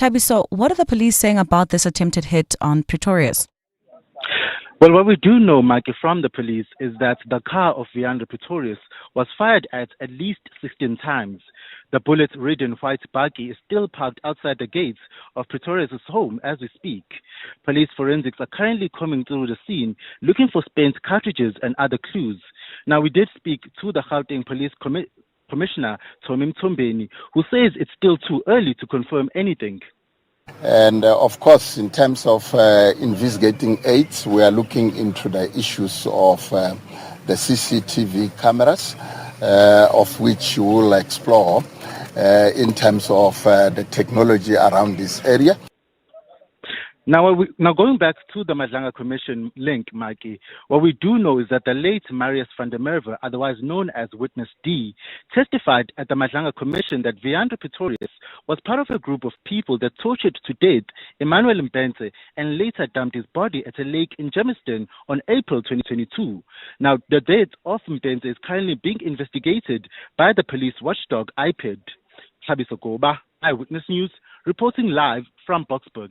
Tabiso, what are the police saying about this attempted hit on Pretorius? Well, what we do know, Mikey, from the police is that the car of Viandra Pretorius was fired at least 16 times. The bullet-ridden white buggy is still parked outside the gates of Pretorius' home as we speak. Police forensics are currently combing through the scene, looking for spent cartridges and other clues. Now, we did speak to the Gauteng Police Commissioner, Tommy Mtombeni, who says it's still too early to confirm anything. And of course, in terms of investigating aids, we are looking into the issues of the CCTV cameras, of which we will explore in terms of the technology around this area. Now going back to the Madlanga Commission link, Mikey, what we do know is that the late Marius van der Merwe, otherwise known as Witness D, testified at the Madlanga Commission that Viandra Pretorius was part of a group of people that tortured to death Emmanuel Mbenze and later dumped his body at a lake in Germiston on April 2022. Now, the death of Mbenze is currently being investigated by the police watchdog IPID. Thabiso Goba, Eyewitness News, reporting live from Boksburg.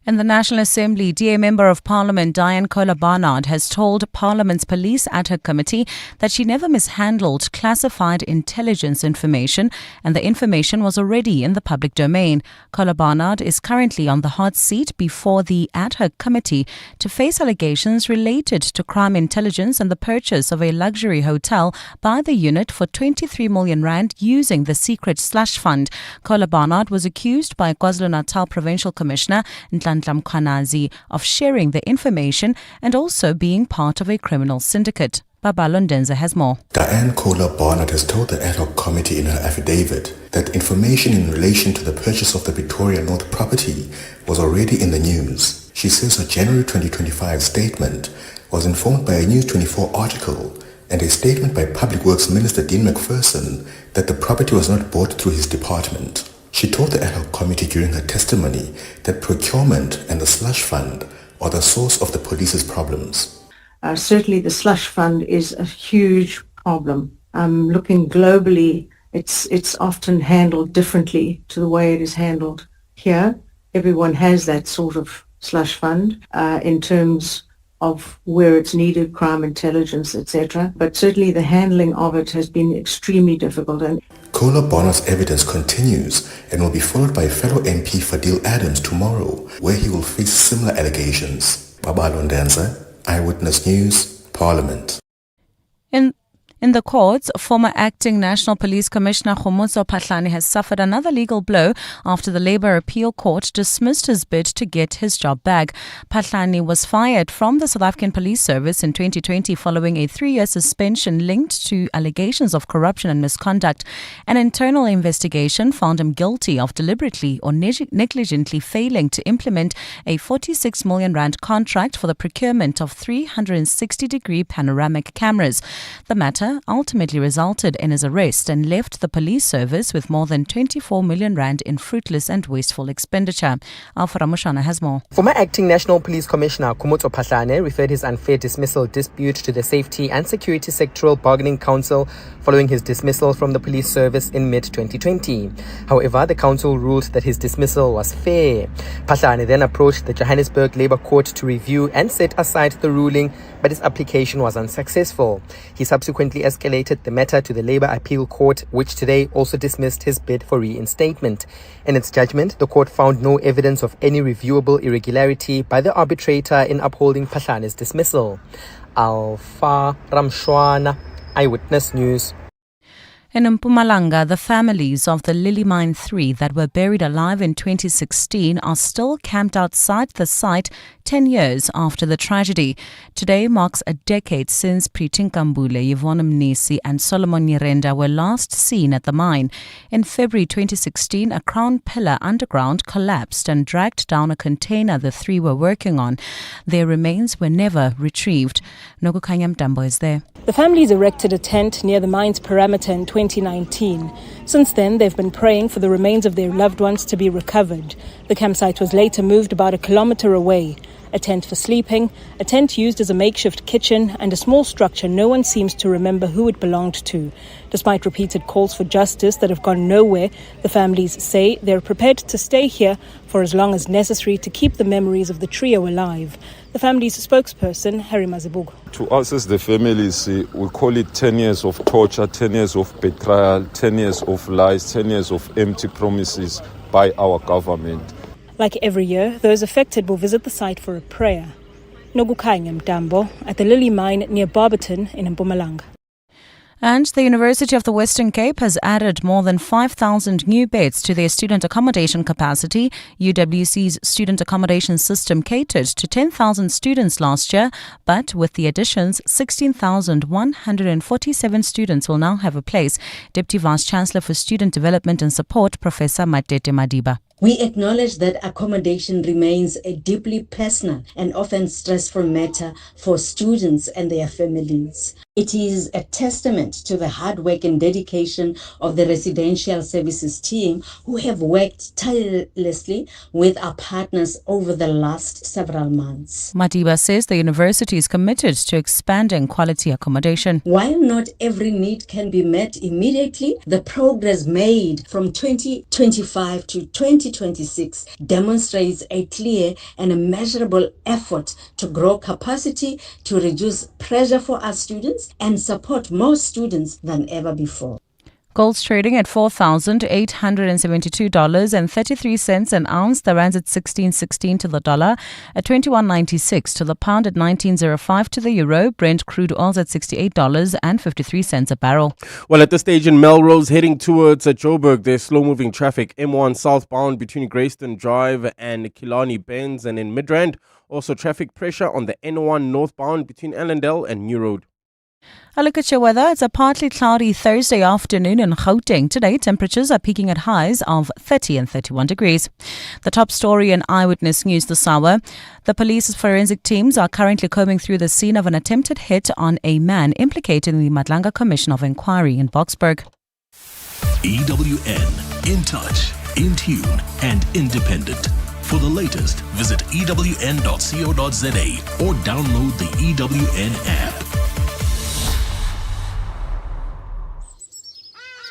In the National Assembly, DA Member of Parliament Diane Kohler-Barnard has told Parliament's Police Ad Hoc Committee that she never mishandled classified intelligence information and the information was already in the public domain. Kohler-Barnard is currently on the hot seat before the Ad Hoc Committee to face allegations related to crime intelligence and the purchase of a luxury hotel by the unit for 23 million rand using the secret slush fund. Kohler-Barnard was accused by KwaZulu-Natal Provincial Commissioner Mkhwanazi of sharing the information and also being part of a criminal syndicate. Babalo Ndenza has more. Diane Kohler-Barnard has told the ad hoc committee in her affidavit that information in relation to the purchase of the Pretoria North property was already in the news. She says her January 2025 statement was informed by a News 24 article and a statement by Public Works Minister Dean McPherson that the property was not bought through his department. She told the ad hoc committee during her testimony that procurement and the slush fund are the source of the police's problems. Certainly the slush fund is a huge problem. Looking globally, it's often handled differently to the way it is handled here. Everyone has that sort of slush fund in terms of where it's needed, crime intelligence, etc. But certainly the handling of it has been extremely difficult. And Kohler-Barnard's evidence continues and will be followed by fellow MP Fadil Adams tomorrow, where he will face similar allegations. Babalo Ndenza, Eyewitness News, Parliament. In the courts, former acting National Police Commissioner Khomotso Phahlane has suffered another legal blow after the Labour Appeal Court dismissed his bid to get his job back. Phahlane was fired from the South African Police Service in 2020 following a 3-year suspension linked to allegations of corruption and misconduct. An internal investigation found him guilty of deliberately or negligently failing to implement a 46 million rand contract for the procurement of 360-degree panoramic cameras. The matter ultimately resulted in his arrest and left the police service with more than 24 million rand in fruitless and wasteful expenditure. Alpha Ramushana has more. Former acting National Police Commissioner Khomotso Phahlane referred his unfair dismissal dispute to the Safety and Security Sectoral Bargaining Council following his dismissal from the police service in mid-2020. However, the council ruled that his dismissal was fair. Phahlane then approached the Johannesburg Labour Court to review and set aside the ruling, but his application was unsuccessful. He subsequently escalated the matter to the Labour Appeal Court, which today also dismissed his bid for reinstatement. In its judgment, the court found no evidence of any reviewable irregularity by the arbitrator in upholding Phahlane's dismissal. Alpha Ramshwana, Eyewitness News. In Mpumalanga, the families of the Lily Mine 3 that were buried alive in 2016 are still camped outside the site 10 years after the tragedy. Today marks a decade since Priti Nkambule, Yvonne Mnisi and Solomon Nyirenda were last seen at the mine. In February 2016, a crown pillar underground collapsed and dragged down a container the three were working on. Their remains were never retrieved. Nogukanya Mtambo is there. The families erected a tent near the mine's perimeter in 2019. Since then, they've been praying for the remains of their loved ones to be recovered. The campsite was later moved about 1 kilometer away. a tent for sleeping, a tent used as a makeshift kitchen, and a small structure no one seems to remember who it belonged to. Despite repeated calls for justice that have gone nowhere, the families say they're prepared to stay here for as long as necessary to keep the memories of the trio alive. The family's spokesperson, Harry Mazibugo. To us as the families, we call it 10 years of torture, 10 years of betrayal, 10 years of lies, 10 years of empty promises by our government. Like every year, those affected will visit the site for a prayer. Nogukhanya Mtambo at the Lily Mine near Barberton in Mpumalanga. And the University of the Western Cape has added more than 5,000 new beds to their student accommodation capacity. UWC's student accommodation system catered to 10,000 students last year, but with the additions, 16,147 students will now have a place. Deputy Vice-Chancellor for Student Development and Support, Professor Matete Madiba. We acknowledge that accommodation remains a deeply personal and often stressful matter for students and their families. It is a testament to the hard work and dedication of the residential services team who have worked tirelessly with our partners over the last several months. Madiba says the university is committed to expanding quality accommodation. While not every need can be met immediately, the progress made from 2025 to 2026 demonstrates a clear and a measurable effort to grow capacity, to reduce pressure for our students, and support more students than ever before. Gold's trading at $4,872.33 an ounce. The rand's at 16.16 to the dollar, at 21.96 to the pound, at 19.05 to the euro. Brent crude oil's at $68.53 a barrel. Well, at this stage in Melrose, heading towards Joburg, there's slow-moving traffic. M1 southbound between Greyston Drive and Killarney Bends, and in Midrand, also traffic pressure on the N1 northbound between Allendale and New Road. A look at your weather. It's a partly cloudy Thursday afternoon in Gauteng. Today, temperatures are peaking at highs of 30 and 31 degrees. The top story in Eyewitness News this hour. The police's forensic teams are currently combing through the scene of an attempted hit on a man implicated in the Madlanga Commission of Inquiry in Boksburg. EWN, in touch, in tune and independent. For the latest, visit ewn.co.za or download the EWN app.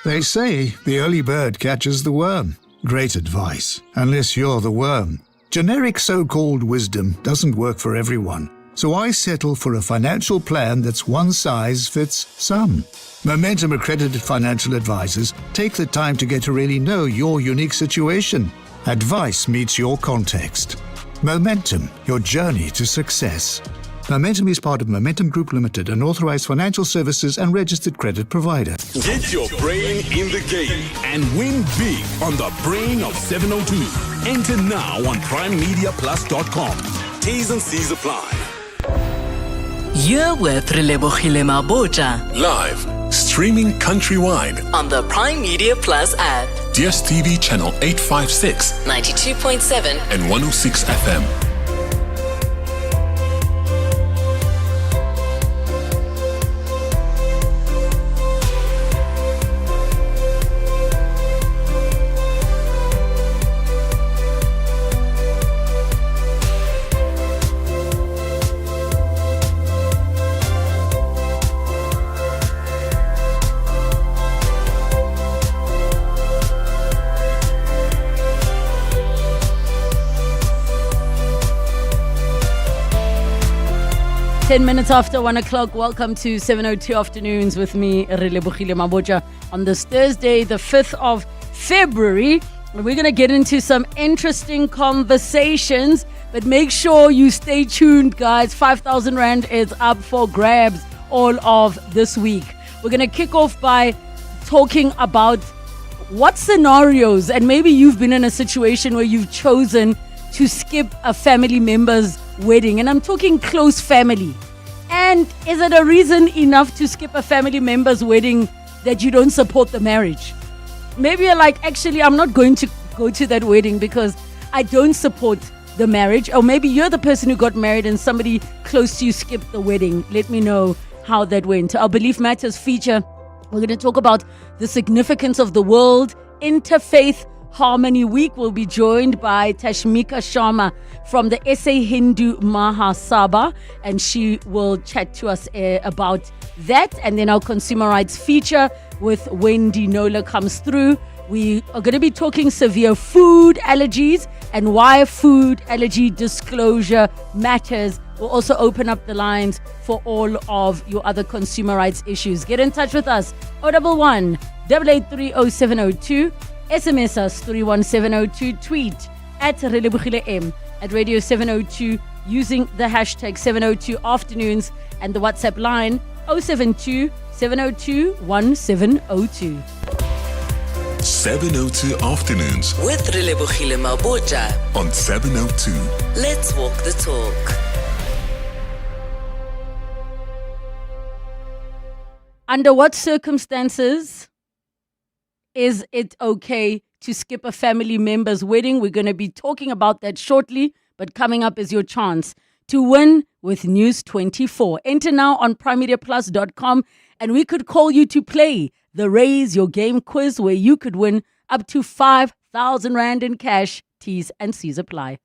They say the early bird catches the worm. Great advice, unless you're the worm. Generic so-called wisdom doesn't work for everyone, so I settle for a financial plan that's one size fits some. Momentum accredited financial advisors take the time to get to really know your unique situation. Advice meets your context. Momentum, your journey to success. Momentum is part of Momentum Group Limited, an authorized financial services and registered credit provider. Get your brain in the game and win big on the Brain of 702. Enter now on primemediaplus.com. T's and C's apply. You're with Relebogile Mabotja. Live, streaming countrywide on the Prime Media Plus app. DSTV channel 856, 92.7 and 106 FM. Ten minutes after 1 o'clock, welcome to 702 Afternoons with me, Relebogile Mabotja, on this Thursday, the 5th of February. We're going to get into some interesting conversations, but make sure you stay tuned, guys. 5,000 Rand is up for grabs all of this week. We're going to kick off by talking about what scenarios, and maybe you've been in a situation where you've chosen to skip a family member's wedding, and I'm talking close family. And is it a reason enough to skip a family member's wedding that you don't support the marriage? Maybe you're like, actually, I'm not going to go to that wedding because I don't support the marriage. Or maybe you're the person who got married and somebody close to you skipped the wedding. Let me know how that went. Our Belief Matters feature, we're going to talk about the significance of the World Interfaith Harmony Week. We'll be joined by Tashmika Sharma from the SA Hindu Mahasabha, and she will chat to us about that. And then our consumer rights feature with Wendy Nola comes through. We are going to be talking severe food allergies and why food allergy disclosure matters. We'll also open up the lines for all of your other consumer rights issues. Get in touch with us. 011 883 0702. SMS us 31702. Tweet at Relebogile M at Radio 702 using the hashtag 702 afternoons and the WhatsApp line 072 702 1702. 702 Afternoons with Relebogile Mabotja on 702. Let's walk the talk. Under what circumstances is it okay to skip a family member's wedding? We're going to be talking about that shortly, but coming up is your chance to win with News 24. Enter now on primemediaplus.com and we could call you to play the Raise Your Game quiz where you could win up to 5,000 Rand in cash. T's and C's apply.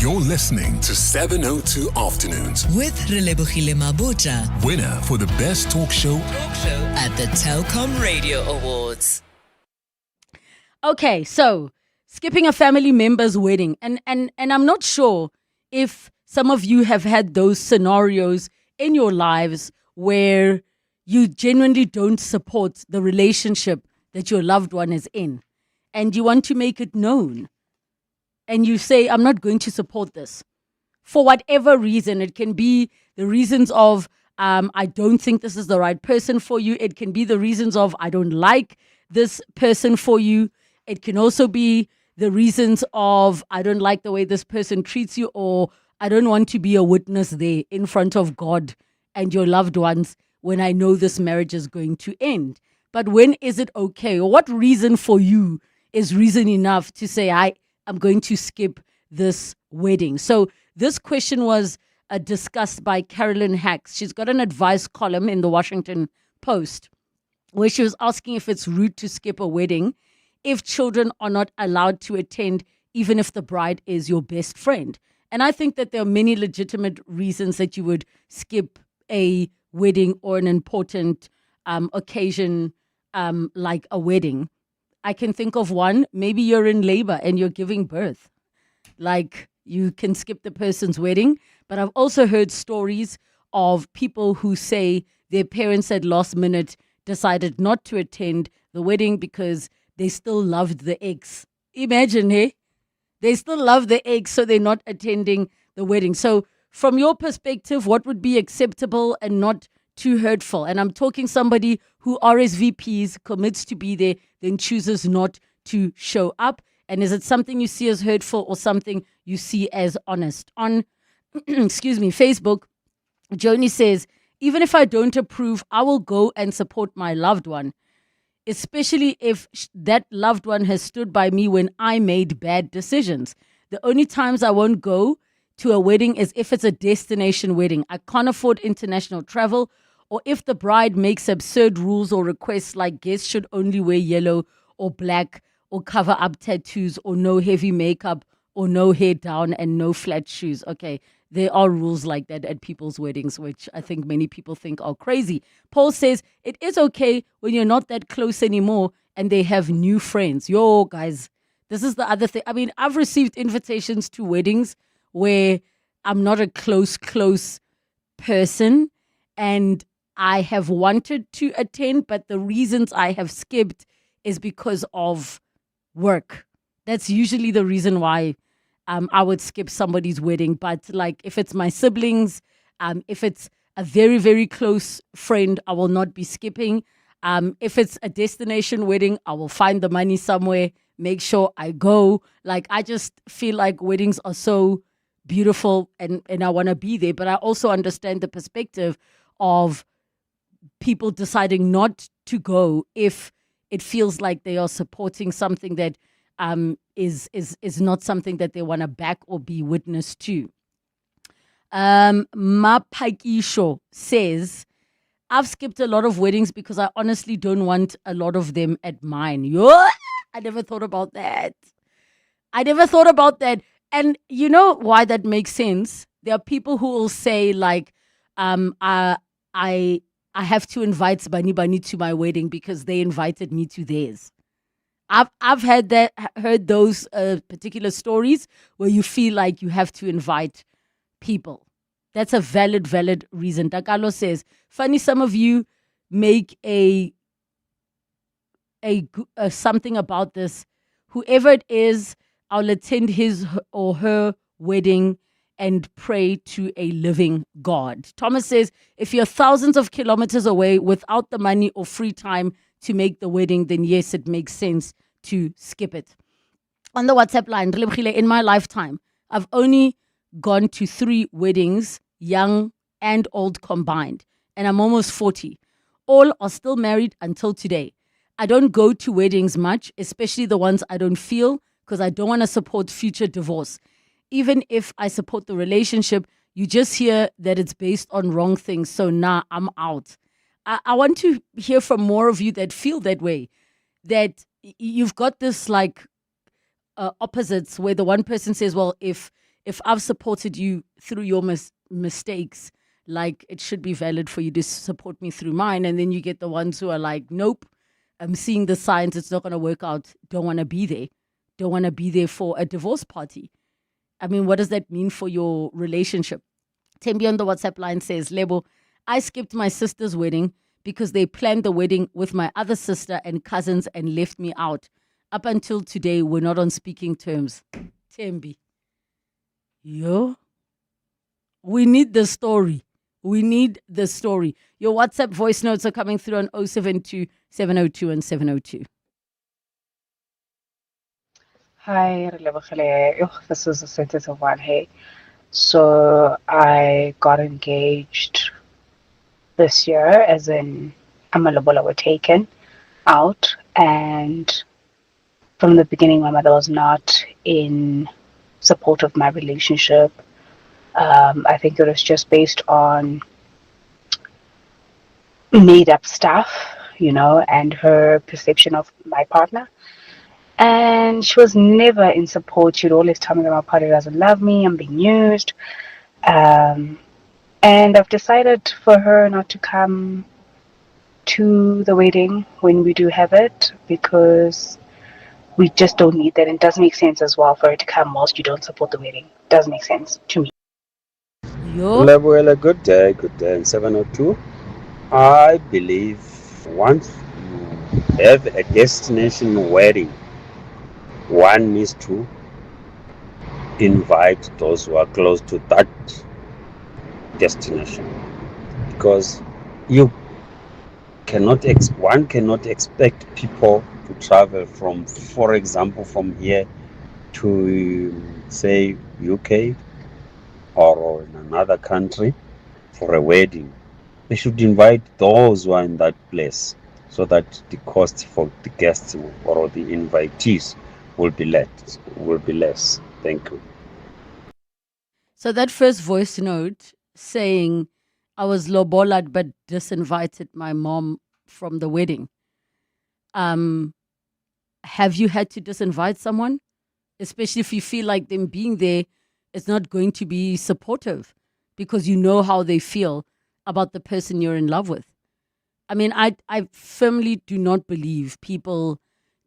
You're listening to 702 Afternoons with Relebogile Mabotja, winner for the best talk show at the Telkom Radio Awards. Okay, so skipping a family member's wedding, and I'm not sure if some of you have had those scenarios in your lives where you genuinely don't support the relationship that your loved one is in, and you want to make it known. And you say, I'm not going to support this. For whatever reason, it can be the reasons of, I don't think this is the right person for you. It can be the reasons of, I don't like this person for you. It can also be the reasons of, I don't like the way this person treats you, or I don't want to be a witness there in front of God and your loved ones when I know this marriage is going to end. But when is it okay? Or what reason for you is reason enough to say, I'm going to skip this wedding? So this question was discussed by Carolyn Hacks. She's got an advice column in the Washington Post where she was asking if it's rude to skip a wedding if children are not allowed to attend, even if the bride is your best friend. And I think that there are many legitimate reasons that you would skip a wedding or an important occasion like a wedding. I can think of one. Maybe you're in labor and you're giving birth. Like, you can skip the person's wedding. But I've also heard stories of people who say their parents at last minute decided not to attend the wedding because they still loved the ex. Imagine, hey? They still love the ex, so they're not attending the wedding. So from your perspective, what would be acceptable and not too hurtful? And I'm talking somebody who RSVPs, commits to be there, then chooses not to show up. And is it something you see as hurtful or something you see as honest? On, Facebook, Joni says, even if I don't approve, I will go and support my loved one, especially if that loved one has stood by me when I made bad decisions. The only times I won't go to a wedding is if it's a destination wedding. I can't afford international travel, or if the bride makes absurd rules or requests like guests should only wear yellow or black or cover up tattoos or no heavy makeup or no hair down and no flat shoes. Okay, there are rules like that at people's weddings, which I think many people think are crazy. Paul says it is okay when you're not that close anymore and they have new friends. Yo, guys, this is the other thing. I mean, I've received invitations to weddings where I'm not a close person and I have wanted to attend, but the reasons I have skipped is because of work. That's usually the reason why I would skip somebody's wedding. But like if it's my siblings, if it's a very, very close friend, I will not be skipping. If it's a destination wedding, I will find the money somewhere, make sure I go. Like, I just feel like weddings are so beautiful and I want to be there. But I also understand the perspective of people deciding not to go if it feels like they are supporting something that is not something that they want to back or be witness to. Mapakisho says, I've skipped a lot of weddings because I honestly don't want a lot of them at mine. I never thought about that. And you know why that makes sense? There are people who will say like, I have to invite Bani to my wedding because they invited me to theirs. I've heard those particular stories where you feel like you have to invite people. That's a valid reason. Takalo says, funny, some of you make a something about this. Whoever it is, I'll attend his or her wedding and pray to a living God. Thomas says, if you're thousands of kilometers away without the money or free time to make the wedding, then yes, it makes sense to skip it. On the WhatsApp line, Relebogile, in my lifetime, I've only gone to 3 weddings, young and old combined, and I'm almost 40. All are still married until today. I don't go to weddings much, especially the ones I don't feel, because I don't want to support future divorce. Even if I support the relationship, you just hear that it's based on wrong things. So I'm out. I want to hear from more of you that feel that way, that you've got this like opposites where the one person says, well, if I've supported you through your mistakes, like it should be valid for you to support me through mine. And then you get the ones who are like, nope, I'm seeing the signs, it's not going to work out. Don't want to be there. Don't want to be there for a divorce party. I mean, what does that mean for your relationship? Tembi on the WhatsApp line says, Lebo, I skipped my sister's wedding because they planned the wedding with my other sister and cousins and left me out. Up until today, we're not on speaking terms. Tembi. We need the story. Your WhatsApp voice notes are coming through on 072 702 and 702. Hi, Relebogile. This is a sensitive one. Hey, so I got engaged this year, as in amalobola were taken out, and from the beginning, my mother was not in support of my relationship. I think it was just based on made up stuff, and her perception of my partner. And she was never in support. She'd always tell me that my partner doesn't love me, I'm being used. And I've decided for her not to come to the wedding when we do have it, because we just don't need that. And it doesn't make sense as well for her to come whilst you don't support the wedding. It doesn't make sense to me. Well, good day, 702. I believe once you have a destination wedding, one needs to invite those who are close to that destination, because one cannot expect people to travel from, for example, from here to say UK or in another country for a wedding. They should invite those who are in that place, so that the cost for the guests or the invitees will be less. Thank you. So that first voice note saying I was lobolad but disinvited my mom from the wedding. Have you had to disinvite someone? Especially if you feel like them being there is not going to be supportive because you know how they feel about the person you're in love with. I mean, I firmly do not believe people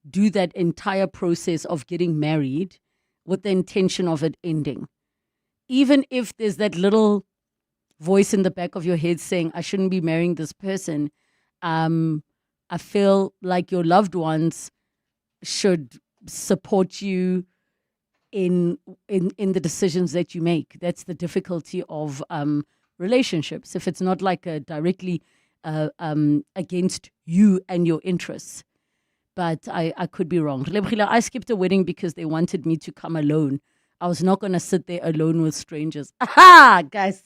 do that entire process of getting married with the intention of it ending. Even if there's that little voice in the back of your head saying, I shouldn't be marrying this person, I feel like your loved ones should support you in the decisions that you make. That's the difficulty of relationships. If it's not like directly against you and your interests. But I could be wrong. I skipped a wedding because they wanted me to come alone. I was not going to sit there alone with strangers. Aha, guys.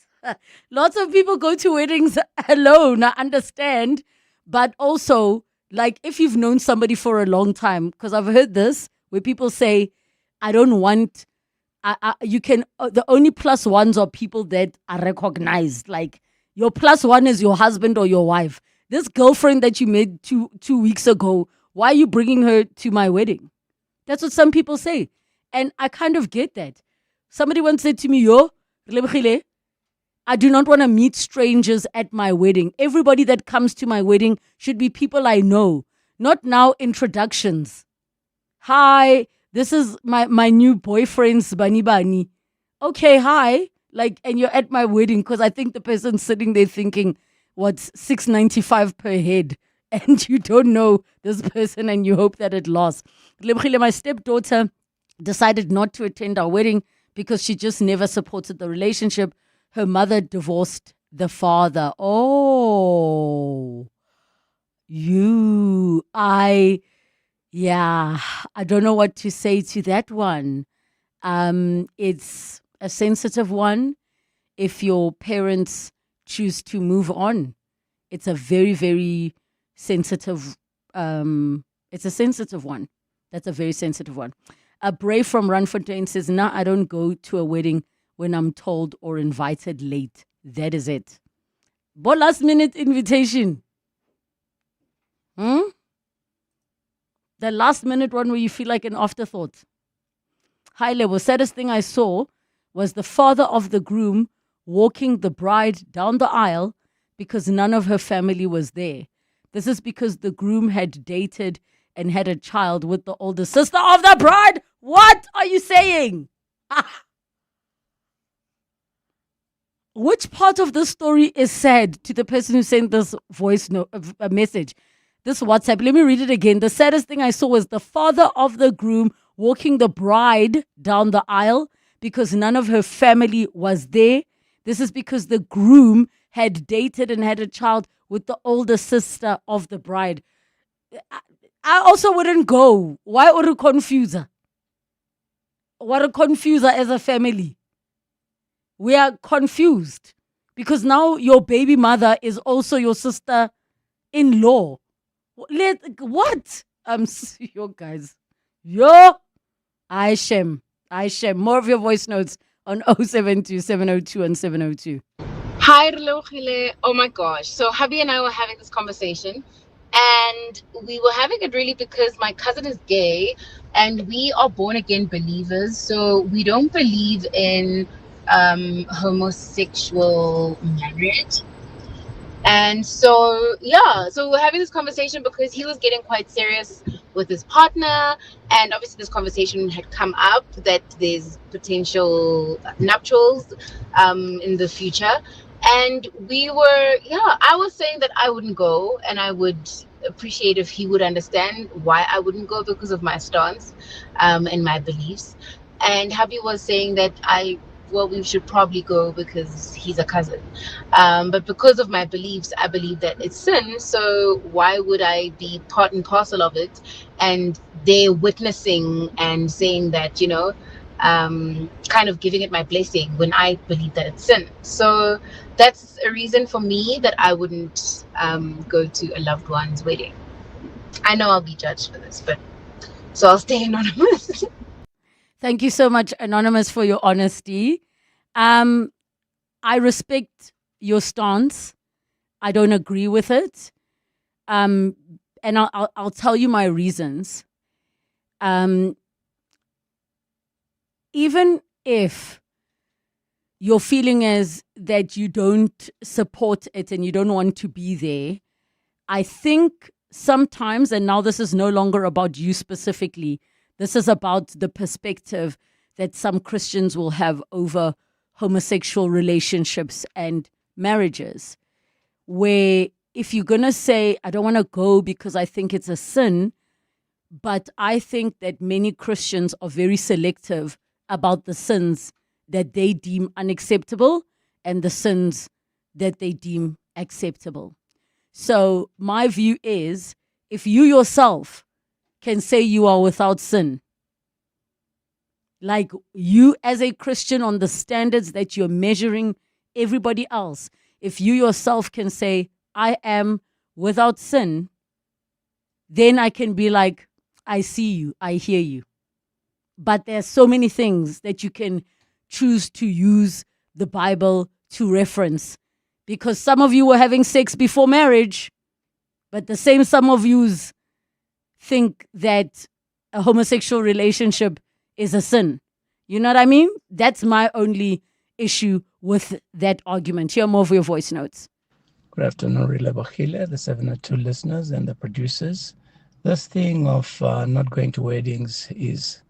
Lots of people go to weddings alone, I understand. But also, like, if you've known somebody for a long time, because I've heard this, where people say, I don't want, you can, the only plus ones are people that are recognized. Like, Your plus one is your husband or your wife. This girlfriend that you made two weeks ago, why are you bringing her to my wedding? That's what some people say. And I kind of get that. Somebody once said to me, Relebogile, I do not want to meet strangers at my wedding. Everybody that comes to my wedding should be people I know, not now introductions. Hi, this is my new boyfriend's Bani Bani. Okay, hi. And you're at my wedding because I think the person's sitting there thinking, what's $6.95 per head? And you don't know this person and you hope that it lasts. My stepdaughter decided not to attend our wedding because she just never supported the relationship. Her mother divorced the father. Oh, I don't know what to say to that one. It's a sensitive one. If your parents choose to move on, it's a very, very sensitive, it's a sensitive one. That's a very sensitive one. A Brave from Runfontaine says, I don't go to a wedding when I'm told or invited late. That is it. But last minute invitation. The last minute one where you feel like an afterthought. High level. Saddest thing I saw was the father of the groom walking the bride down the aisle because none of her family was there. This is because the groom had dated and had a child with the older sister of the bride. What are you saying? Which part of the story is sad to the person who sent this voice note, a message? This WhatsApp, let me read it again. The saddest thing I saw was the father of the groom walking the bride down the aisle because none of her family was there. This is because the groom had dated and had a child with the older sister of the bride. I also wouldn't go. Why would you confuse her? What a confuser as a family. We are confused because now your baby mother is also your sister-in-law. What? Yo, guys. I shame. More of your voice notes on 072 702 and 702. Hi, Relebogile. Oh my gosh. So hubby and I were having this conversation, and we were having it really because my cousin is gay and we are born again believers. So we don't believe in homosexual marriage. And so we're having this conversation because he was getting quite serious with his partner, and obviously this conversation had come up that there's potential nuptials in the future. And I was saying that I wouldn't go, and I would appreciate if he would understand why I wouldn't go because of my stance and my beliefs. And hubby was saying that we should probably go because he's a cousin. But because of my beliefs, I believe that it's sin. So why would I be part and parcel of it? And they're witnessing and saying that, kind of giving it my blessing when I believe that it's sin. So that's a reason for me that I wouldn't go to a loved one's wedding. I know I'll be judged for this, so I'll stay anonymous. Thank you so much, Anonymous, for your honesty. I respect your stance. I don't agree with it. And I'll tell you my reasons. Even if your feeling is that you don't support it and you don't want to be there, I think sometimes, and now this is no longer about you specifically, this is about the perspective that some Christians will have over homosexual relationships and marriages, where if you're going to say, I don't want to go because I think it's a sin, but I think that many Christians are very selective about the sins that they deem unacceptable and the sins that they deem acceptable. So my view is, if you yourself can say you are without sin, like you as a Christian on the standards that you're measuring everybody else, if you yourself can say, I am without sin, then I can be like, I see you, I hear you. But there's so many things that you can choose to use the Bible to reference, because some of you were having sex before marriage, but the same some of yous think that a homosexual relationship is a sin. You know what I mean? That's my only issue with that argument. Here are more of your voice notes. Good afternoon, Relebogile, the 702 listeners and the producers. This thing of not going to weddings is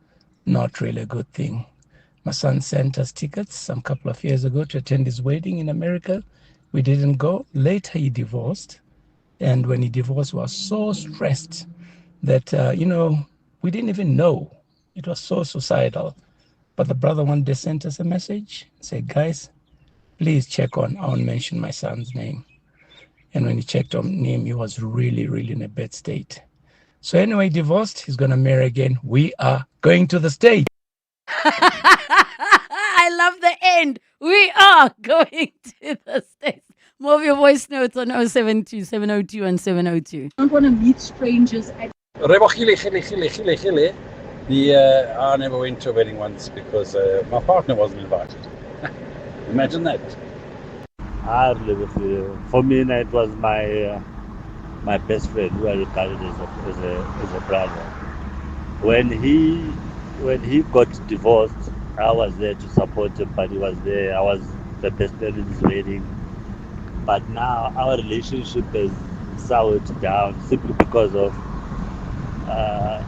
not really a good thing. My son sent us tickets some couple of years ago to attend his wedding in America. We didn't go. Later he divorced. And when he divorced, we was so stressed that, we didn't even know. It was so suicidal. But the brother one day sent us a message, said, guys, please check on, I won't mention my son's name. And when he checked on him, he was really, really in a bad state. So anyway, divorced, he's going to marry again. We are going to the States. I love the end. We are going to the States. More of your voice notes on 072 702 and 702. I don't want to meet strangers at I never went to a wedding once because my partner wasn't invited. Imagine that. For me, it was my best friend who I regarded as a brother. When he got divorced, I was there to support him, but he was there. I was the best man in his wedding. But now our relationship has soured down simply because of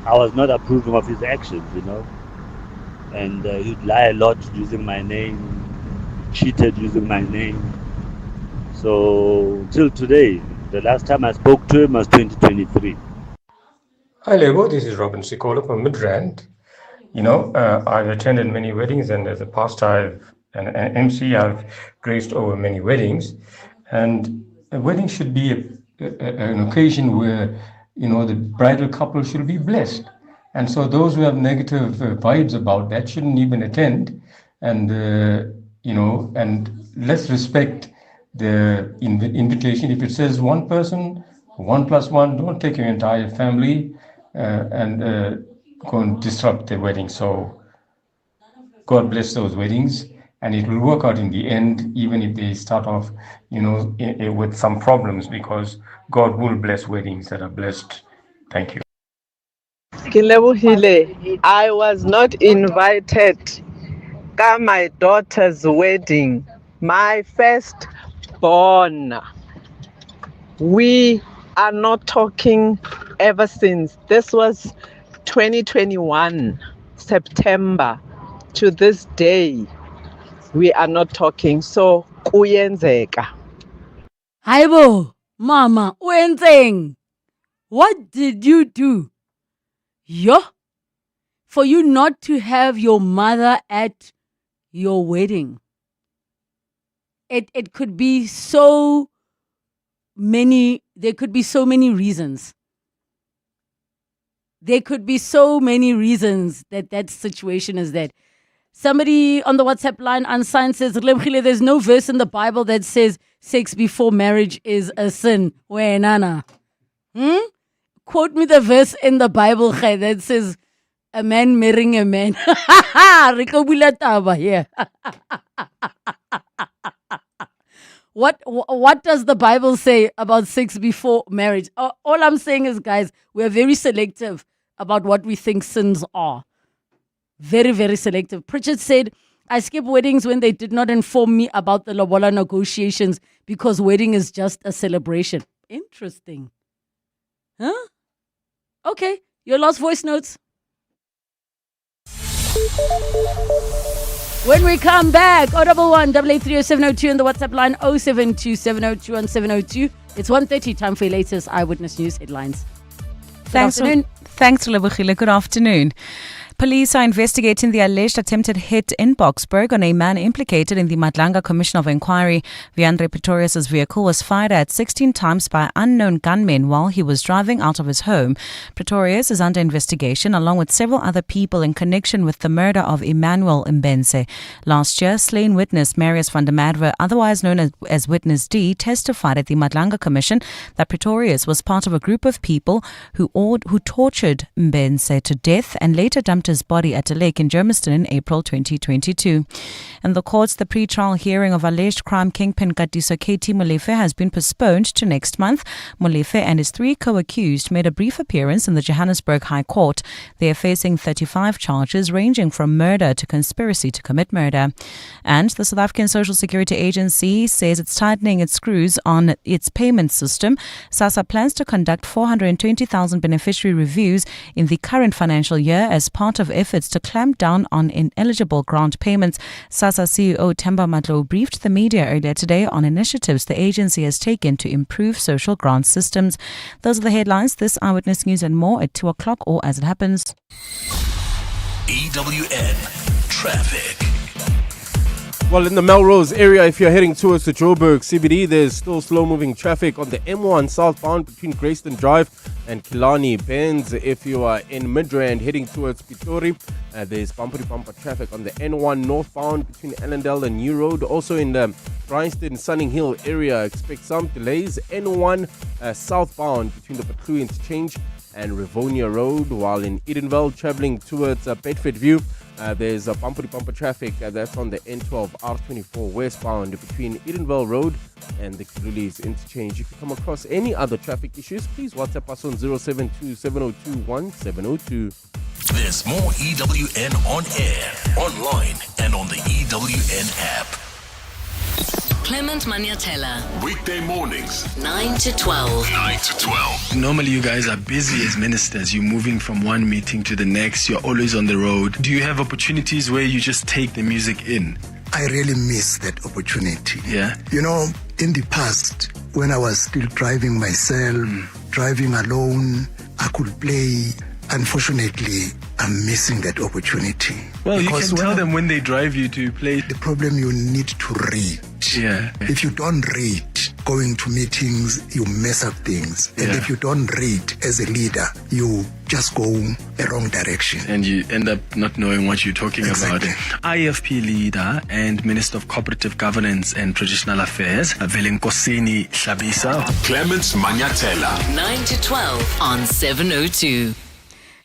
I was not approving of his actions, and he'd lie a lot using my name, cheated using my name. So till today, the last time I spoke to him was 2023. Hi Lebo, this is Robin Sikola from Midrand. I've attended many weddings, and as a pastor and an MC, I've graced over many weddings. And a wedding should be an occasion where the bridal couple should be blessed. And so those who have negative vibes about that shouldn't even attend. And, and let's respect the invitation. If it says one person, 1 + 1, don't take your entire family and go and disrupt the wedding. So God bless those weddings. And it will work out in the end, even if they start off, with some problems, because God will bless weddings that are blessed. Thank you. I was not invited to my daughter's wedding, my first born. We are not talking ever since. This was 2021, September. To this day, we are not talking. So, kuyenzeka. Haibo, Mama, Wenzeng, what did you do? For you not to have your mother at your wedding. It could be so many, there could be so many reasons. There could be so many reasons that situation is that. Somebody on the WhatsApp line unsigned says, there's no verse in the Bible that says sex before marriage is a sin. Where nana? Quote me the verse in the Bible that says a man marrying a man. Yeah. What does the Bible say about sex before marriage? All I'm saying is, guys, we're very selective about what we think sins are. Very, very selective. Pritchard said, I skip weddings when they did not inform me about the lobola negotiations because wedding is just a celebration. Interesting. Huh? Okay. Your last voice notes. When we come back, 011 8830702 and the WhatsApp line 072 702 and 702. It's 1:30, time for your latest Eyewitness News headlines. Thanks, Relebogile. Good afternoon. Police are investigating the alleged attempted hit in Boksburg on a man implicated in the Madlanga Commission of Inquiry. Viandre Pretorius' vehicle was fired at 16 times by unknown gunmen while he was driving out of his home. Pretorius is under investigation along with several other people in connection with the murder of Emmanuel Mbense. Last year, slain witness Marius van der Merwe, otherwise known as Witness D, testified at the Madlanga Commission that Pretorius was part of a group of people who tortured Mbense to death and later dumped dumped his body at a lake in Germiston in April 2022. In the courts, the pre-trial hearing of alleged crime kingpin Katiso KT Molefe has been postponed to next month. Molefe and his 3 co-accused made a brief appearance in the Johannesburg High Court. They are facing 35 charges ranging from murder to conspiracy to commit murder. And the South African Social Security Agency says it's tightening its screws on its payment system. SASSA plans to conduct 420,000 beneficiary reviews in the current financial year as part of efforts to clamp down on ineligible grant payments. SASSA CEO Themba Matlo briefed the media earlier today on initiatives the agency has taken to improve social grant systems. Those are the headlines. This Eyewitness News and more at 2 o'clock or as it happens. EWN Traffic. Well, in the Melrose area, if you're heading towards the Joburg CBD, there's still slow-moving traffic on the M1 southbound between Grayston Drive and Killarney Bends. If you are in Midrand heading towards Pitori, there's bumper-to-bumper traffic on the N1 northbound between Allendale and New Road. Also in the Bryanston Sunning Hill area, expect some delays. N1 southbound between the Patlu Interchange and Rivonia Road, while in Edenville traveling towards Bedford View, there's a bumper-to-bumper traffic that's on the N12 R24 westbound between Edenville Road and the Kilulis Interchange. If you come across any other traffic issues, please WhatsApp us on 072 702 1702. There's more EWN on air, online, and on the EWN app. Clement Maniatella. Weekday mornings, 9 to 12. 9 to 12. Normally you guys are busy as ministers. You're moving from one meeting to the next. You're always on the road. Do you have opportunities where you just take the music in? I really miss that opportunity. Yeah. You know, in the past, when I was still driving myself, driving alone, I could play. Unfortunately, I'm missing that opportunity. Well, you can tell them when they drive you to play. The problem, you need to read. Yeah. If you don't read, going to meetings, you mess up things. And if you don't read as a leader, you just go a wrong direction. And you end up not knowing what you're talking about. IFP leader and Minister of Cooperative Governance and Traditional Affairs, Velenkosini Shabisa. Clements Maniatella. 9 to 12 on 702.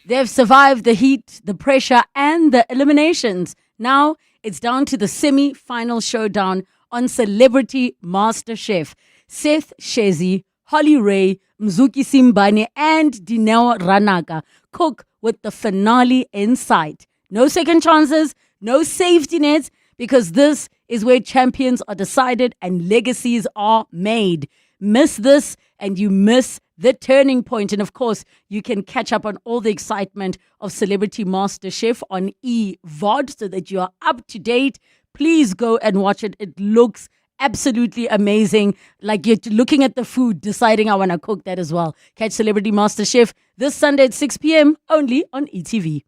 They've survived the heat, the pressure, and the eliminations. Now it's down to the semi-final showdown on Celebrity Masterchef. Seth Shezi, Holly Ray, Mzuki Simbane, and Dineo Ranaka cook with the finale in sight. No second chances, no safety nets, because this is where champions are decided and legacies are made. Miss this and you miss the turning point. And of course, you can catch up on all the excitement of Celebrity MasterChef on eVod so that you are up to date. Please go and watch it. It looks absolutely amazing. Like you're looking at the food, deciding I want to cook that as well. Catch Celebrity MasterChef this Sunday at 6 p.m. only on ETV.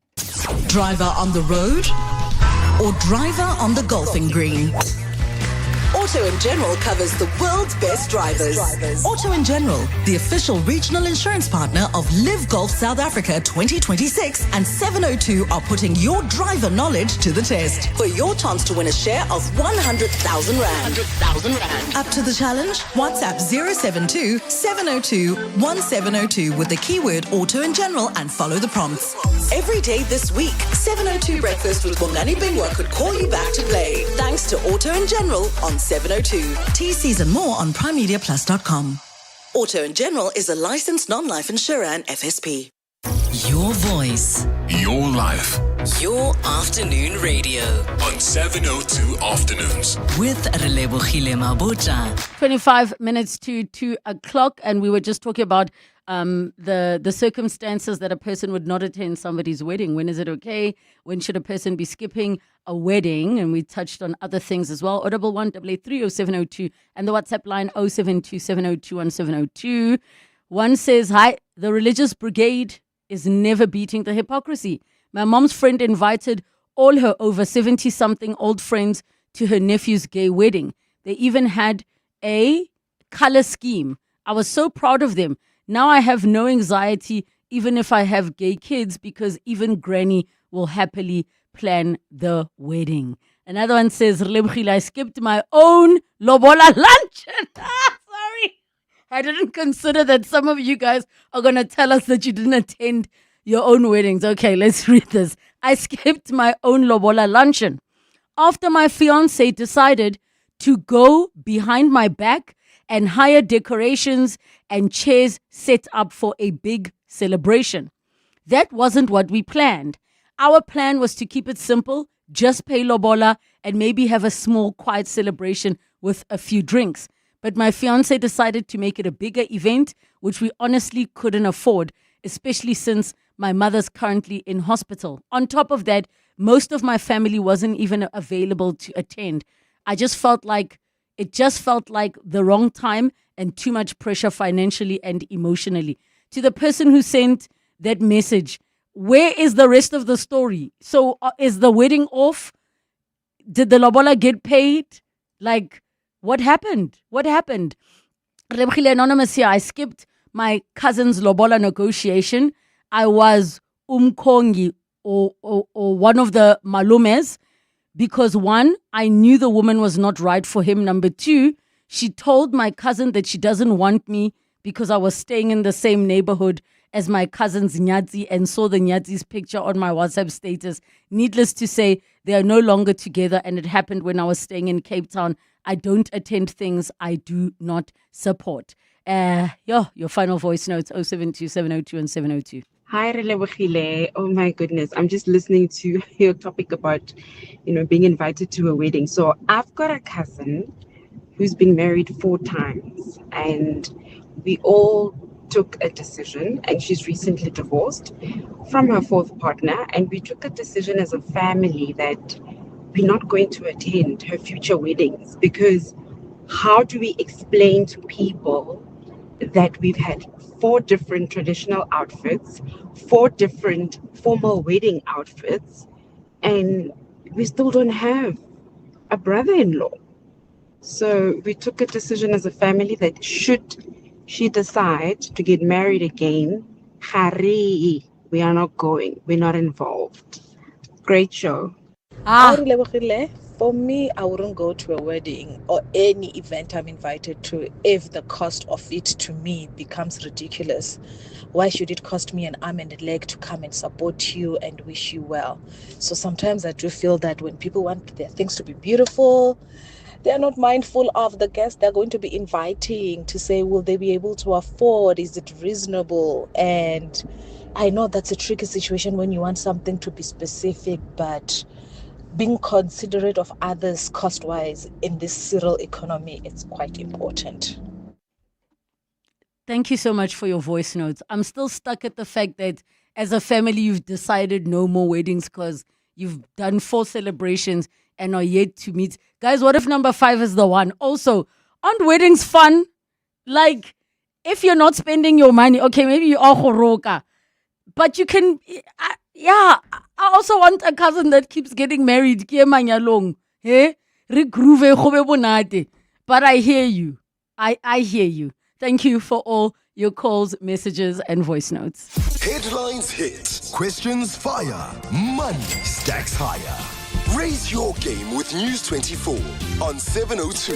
Driver on the road or driver on the golfing green? Auto & General covers the world's best drivers. Auto & General, the official regional insurance partner of Live Golf South Africa 2026, and 702 are putting your driver knowledge to the test for your chance to win a share of 100,000 Rand. Up to the challenge? WhatsApp 072 702 1702 with the keyword Auto & General and follow the prompts. Every day this week, 702 Breakfast with Bongani Bingwa could call you back to play. Thanks to Auto & General on 702. TCs and more on primemediaplus.com. Auto & General is a licensed non-life insurer and FSP. Your voice. Your life. Your afternoon radio. On 702 Afternoons. With Relebogile Mabotja. 25 minutes to 2 o'clock, and we were just talking about the circumstances that a person would not attend somebody's wedding. When is it okay? When should a person be skipping a wedding? And we touched on other things as well. 011-883-0702 and the WhatsApp line 072-702-1702. One says, hi, the religious brigade is never beating the hypocrisy. My mom's friend invited all her over 70-something old friends to her nephew's gay wedding. They even had a color scheme. I was so proud of them. Now I have no anxiety even if I have gay kids because even granny will happily plan the wedding. Another one says, I skipped my own lobola luncheon. Sorry. I didn't consider that some of you guys are going to tell us that you didn't attend your own weddings. Okay, let's read this. I skipped my own lobola luncheon. After my fiancé decided to go behind my back and hire decorations and chairs set up for a big celebration. That wasn't what we planned. Our plan was to keep it simple, just pay lobola and maybe have a small quiet celebration with a few drinks. But my fiancé decided to make it a bigger event, which we honestly couldn't afford, especially since my mother's currently in hospital. On top of that, most of my family wasn't even available to attend. It just felt like the wrong time and too much pressure financially and emotionally. To the person who sent that message, where is the rest of the story? So is the wedding off? Did the lobola get paid? Like, what happened? What happened? Relebogile Anonymous here. I skipped my cousin's lobola negotiation. I was umkongi or one of the malumes because one, I knew the woman was not right for him. Number two, she told my cousin that she doesn't want me because I was staying in the same neighborhood as my cousin's nyadzi and saw the nyadzi's picture on my WhatsApp status. Needless to say, they are no longer together and it happened when I was staying in Cape Town. I don't attend things I do not support. Your final voice notes, 072702 and 702. Hi, Relebogile. Oh my goodness. I'm just listening to your topic about, being invited to a wedding. So I've got a cousin who's been married 4 times and we all took a decision, and she's recently divorced from her 4th partner, and we took a decision as a family that we're not going to attend her future weddings, because how do we explain to people that we've had 4 different traditional outfits, 4 different formal wedding outfits, and we still don't have a brother-in-law? So we took a decision as a family that should she decide to get married again, we are not going. We're not involved. Great show. For me, I wouldn't go to a wedding or any event I'm invited to if the cost of it to me becomes ridiculous. Why should it cost me an arm and a leg to come and support you and wish you well? So sometimes I do feel that when people want their things to be beautiful, they are not mindful of the guests they're going to be inviting to say, will they be able to afford? Is it reasonable? And I know that's a tricky situation when you want something to be specific, but being considerate of others cost-wise in this Cyril economy, it's quite important. Thank you so much for your voice notes. I'm still stuck at the fact that as a family, you've decided no more weddings because you've done 4 celebrations and are yet to meet. Guys, what if number 5 is the one? Also, aren't weddings fun? Like, if you're not spending your money, okay, maybe you are horoka, but you can, I also want a cousin that keeps getting married. But I hear you. I hear you. Thank you for all your calls, messages, and voice notes. Headlines hit, questions fire, money stacks higher. Raise your game with News 24 on 702.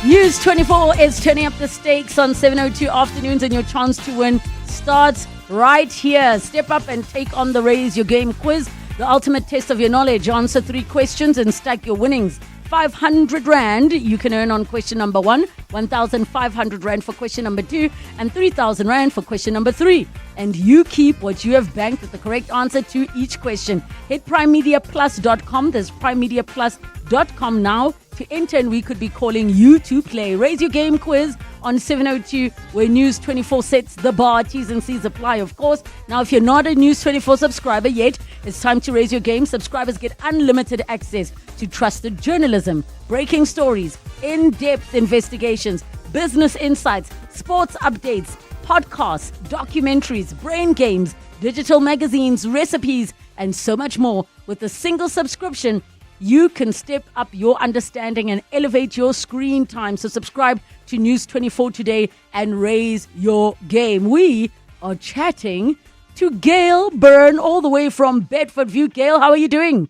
News 24 is turning up the stakes on 702 afternoons, and your chance to win starts right here. Step up and take on the Raise Your Game quiz, the ultimate test of your knowledge. Answer 3 questions and stack your winnings. 500 Rand you can earn on question number 1, 1,500 Rand for question number 2, and 3,000 Rand for question number 3. And you keep what you have banked with the correct answer to each question. Hit primemediaplus.com. There's primemediaplus.com now to enter, and we could be calling you to play. Raise Your Game quiz on 702, where News 24 sets the bar. T's and C's apply, of course. Now, if you're not a News 24 subscriber yet, it's time to raise your game. Subscribers get unlimited access to trusted journalism, breaking stories, in-depth investigations, business insights, sports updates, podcasts, documentaries, brain games, digital magazines, recipes, and so much more. With a single subscription, you can step up your understanding and elevate your screen time. So subscribe to News 24 today and raise your game. We are chatting to Gail Byrne all the way from Bedford View. Gail, how are you doing?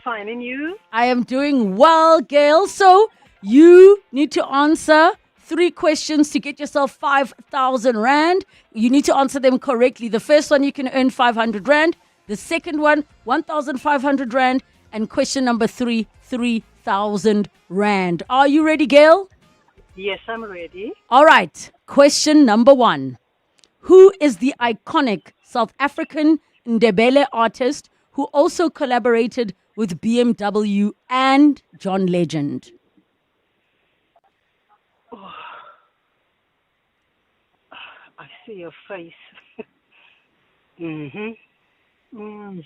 Fine, and you? I am doing well, Gail. So you need to answer 3 questions to get yourself 5,000 Rand. You need to answer them correctly. The first one, you can earn 500 Rand. The second one, 1,500 Rand. And question number 3, 3,000 Rand. Are you ready, Gail? Yes, I'm ready. All right. Question number 1. Who is the iconic South African Ndebele artist who also collaborated with BMW and John Legend? Oh, I see your face. Oh,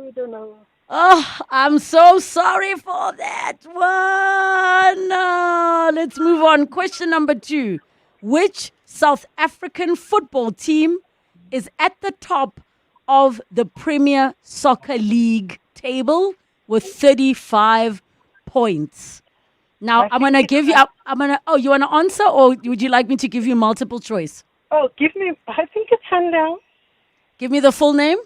I don't know. Oh, I'm so sorry for that one. Let's move on. Question number 2. Which South African football team is at the top of the Premier Soccer League table with 35 points? Now, I'm going to give you, you want to answer, or would you like me to give you multiple choice? Oh, give me, I think it's Sundown. Give me the full name.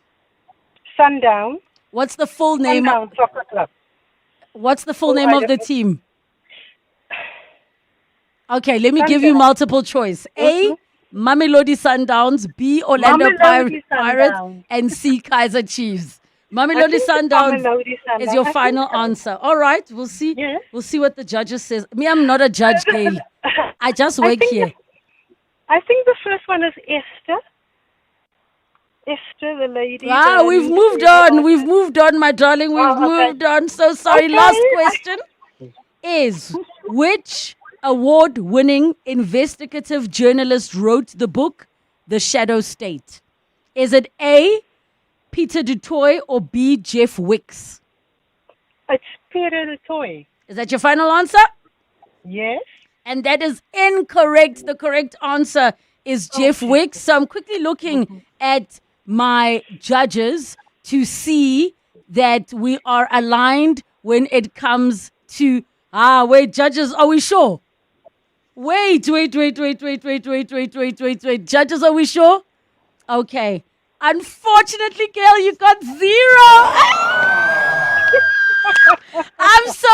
Sundown. What's the full name? Sundown Soccer Club. What's the full name of the team? Okay, let me give you multiple choice. A, Mamelodi Sundowns. B, Orlando Pirates. And C, Kaizer Chiefs. Mamelodi Sundowns is your final answer. All right, we'll see. Yes. We'll see what the judges says. Me, I'm not a judge, Gail. I just work here. I think the first one is Esther. Esther, the lady. We've moved on. We've moved on, my darling. We've moved on. So sorry. Okay. Last question is, which award-winning investigative journalist wrote the book, The Shadow State? Is it A, Peter du Toit, or B, Jeff Wicks? It's Peter du Toit. Is that your final answer? Yes. And that is incorrect. The correct answer is Jeff Wicks. So I'm quickly looking at my judges to see that we are aligned when it comes to... wait, judges, are we sure? Wait. Judges, are we sure? Okay. Unfortunately, Gail, you got 0. I'm so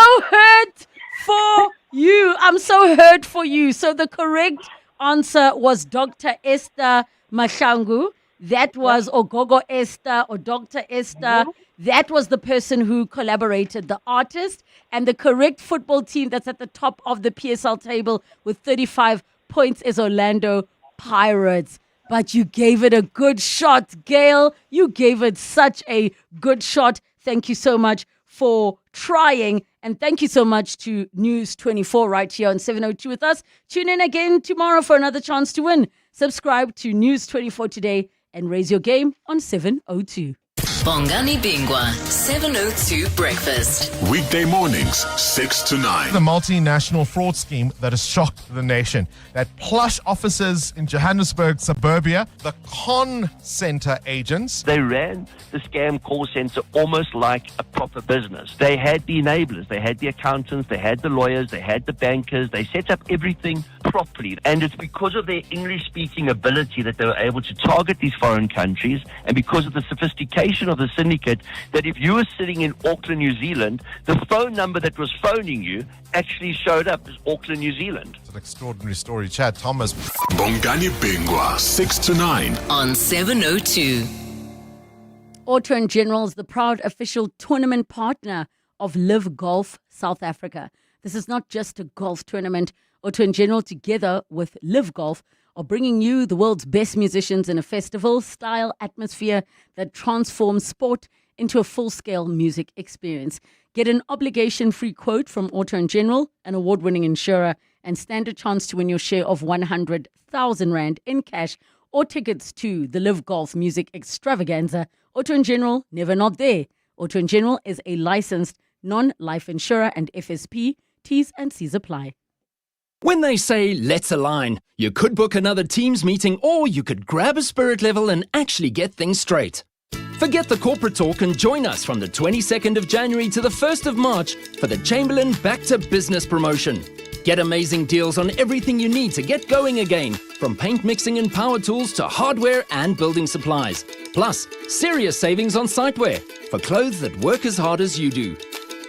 hurt for you. So the correct answer was Dr. Esther Mahlangu. That was Ogogo Esther or Dr. Esther. That was the person who collaborated, the artist. And the correct football team that's at the top of the PSL table with 35 points is Orlando Pirates. But you gave it a good shot, Gail. You gave it such a good shot. Thank you so much for trying. And thank you so much to News 24 right here on 702 with us. Tune in again tomorrow for another chance to win. Subscribe to News 24 today and raise your game on 702. Bongani Bingwa, 702 Breakfast. Weekday mornings, 6 to 9. The multinational fraud scheme that has shocked the nation. That plush offices in Johannesburg suburbia, the con center agents. They ran the scam call center almost like a proper business. They had the enablers, they had the accountants, they had the lawyers, they had the bankers. They set up everything properly. And it's because of their English-speaking ability that they were able to target these foreign countries, and because of the sophistication of the syndicate, that if you were sitting in Auckland, New Zealand, the phone number that was phoning you actually showed up as Auckland, New Zealand. It's an extraordinary story. Chad Thomas. Bongani Bingwa, 6 to 9. On 702. Auto & General is the proud official tournament partner of Live Golf South Africa. This is not just a golf tournament. Auto & General, together with Live Golf, are bringing you the world's best musicians in a festival-style atmosphere that transforms sport into a full-scale music experience. Get an obligation-free quote from Auto & General, an award-winning insurer, and stand a chance to win your share of 100,000 Rand in cash or tickets to the Live Golf Music Extravaganza. Auto & General, never not there. Auto & General is a licensed non-life insurer and FSP. T's and C's apply. When they say, let's align, you could book another Teams meeting or you could grab a spirit level and actually get things straight. Forget the corporate talk and join us from the 22nd of January to the 1st of March for the Chamberlain Back to Business promotion. Get amazing deals on everything you need to get going again, from paint mixing and power tools to hardware and building supplies. Plus, serious savings on siteware for clothes that work as hard as you do.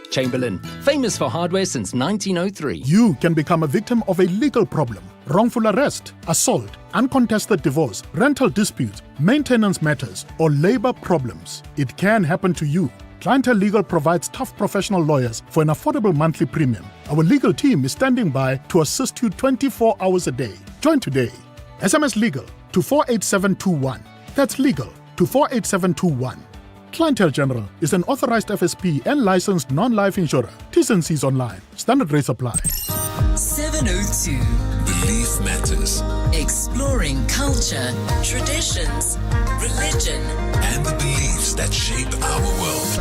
Chamberlain, famous for hardware since 1903. You can become a victim of a legal problem. Wrongful arrest, assault, uncontested divorce, rental disputes, maintenance matters, or labor problems. It can happen to you. Clientele Legal provides tough professional lawyers for an affordable monthly premium. Our legal team is standing by to assist you 24 hours a day. Join today. SMS Legal to 48721. That's legal to 48721. Clientele General is an authorized FSP and licensed non-life insurer. T's and C's online. Standard rates apply. 702. Belief matters. Exploring culture, traditions, religion, and the beliefs that shape our world.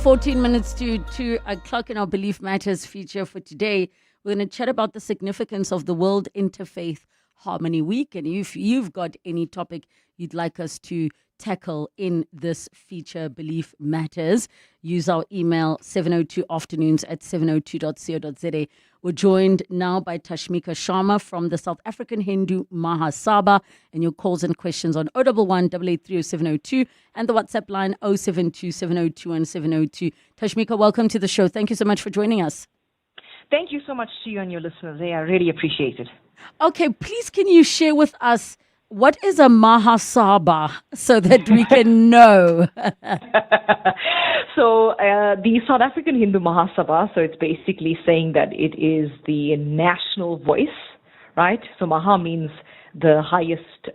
14 minutes to 2 o'clock in our Belief Matters feature for today. We're going to chat about the significance of the World Interfaith Harmony Week. And if you've got any topic you'd like us to tackle in this feature, Belief Matters, use our email 702afternoons@702.co.za. We're joined now by Tashmika Sharma from the South African Hindu Mahasabha, and your calls and questions on 011 883 0702 and the WhatsApp line 072 702 702. Tashmika, welcome to the show. Thank you so much for joining us. Thank you so much to you and your listeners. I really appreciate it. Okay, please can you share with us what is a Mahasabha so that we can know? So the South African Hindu Mahasabha, so it's basically saying that it is the national voice, right? So Maha means the highest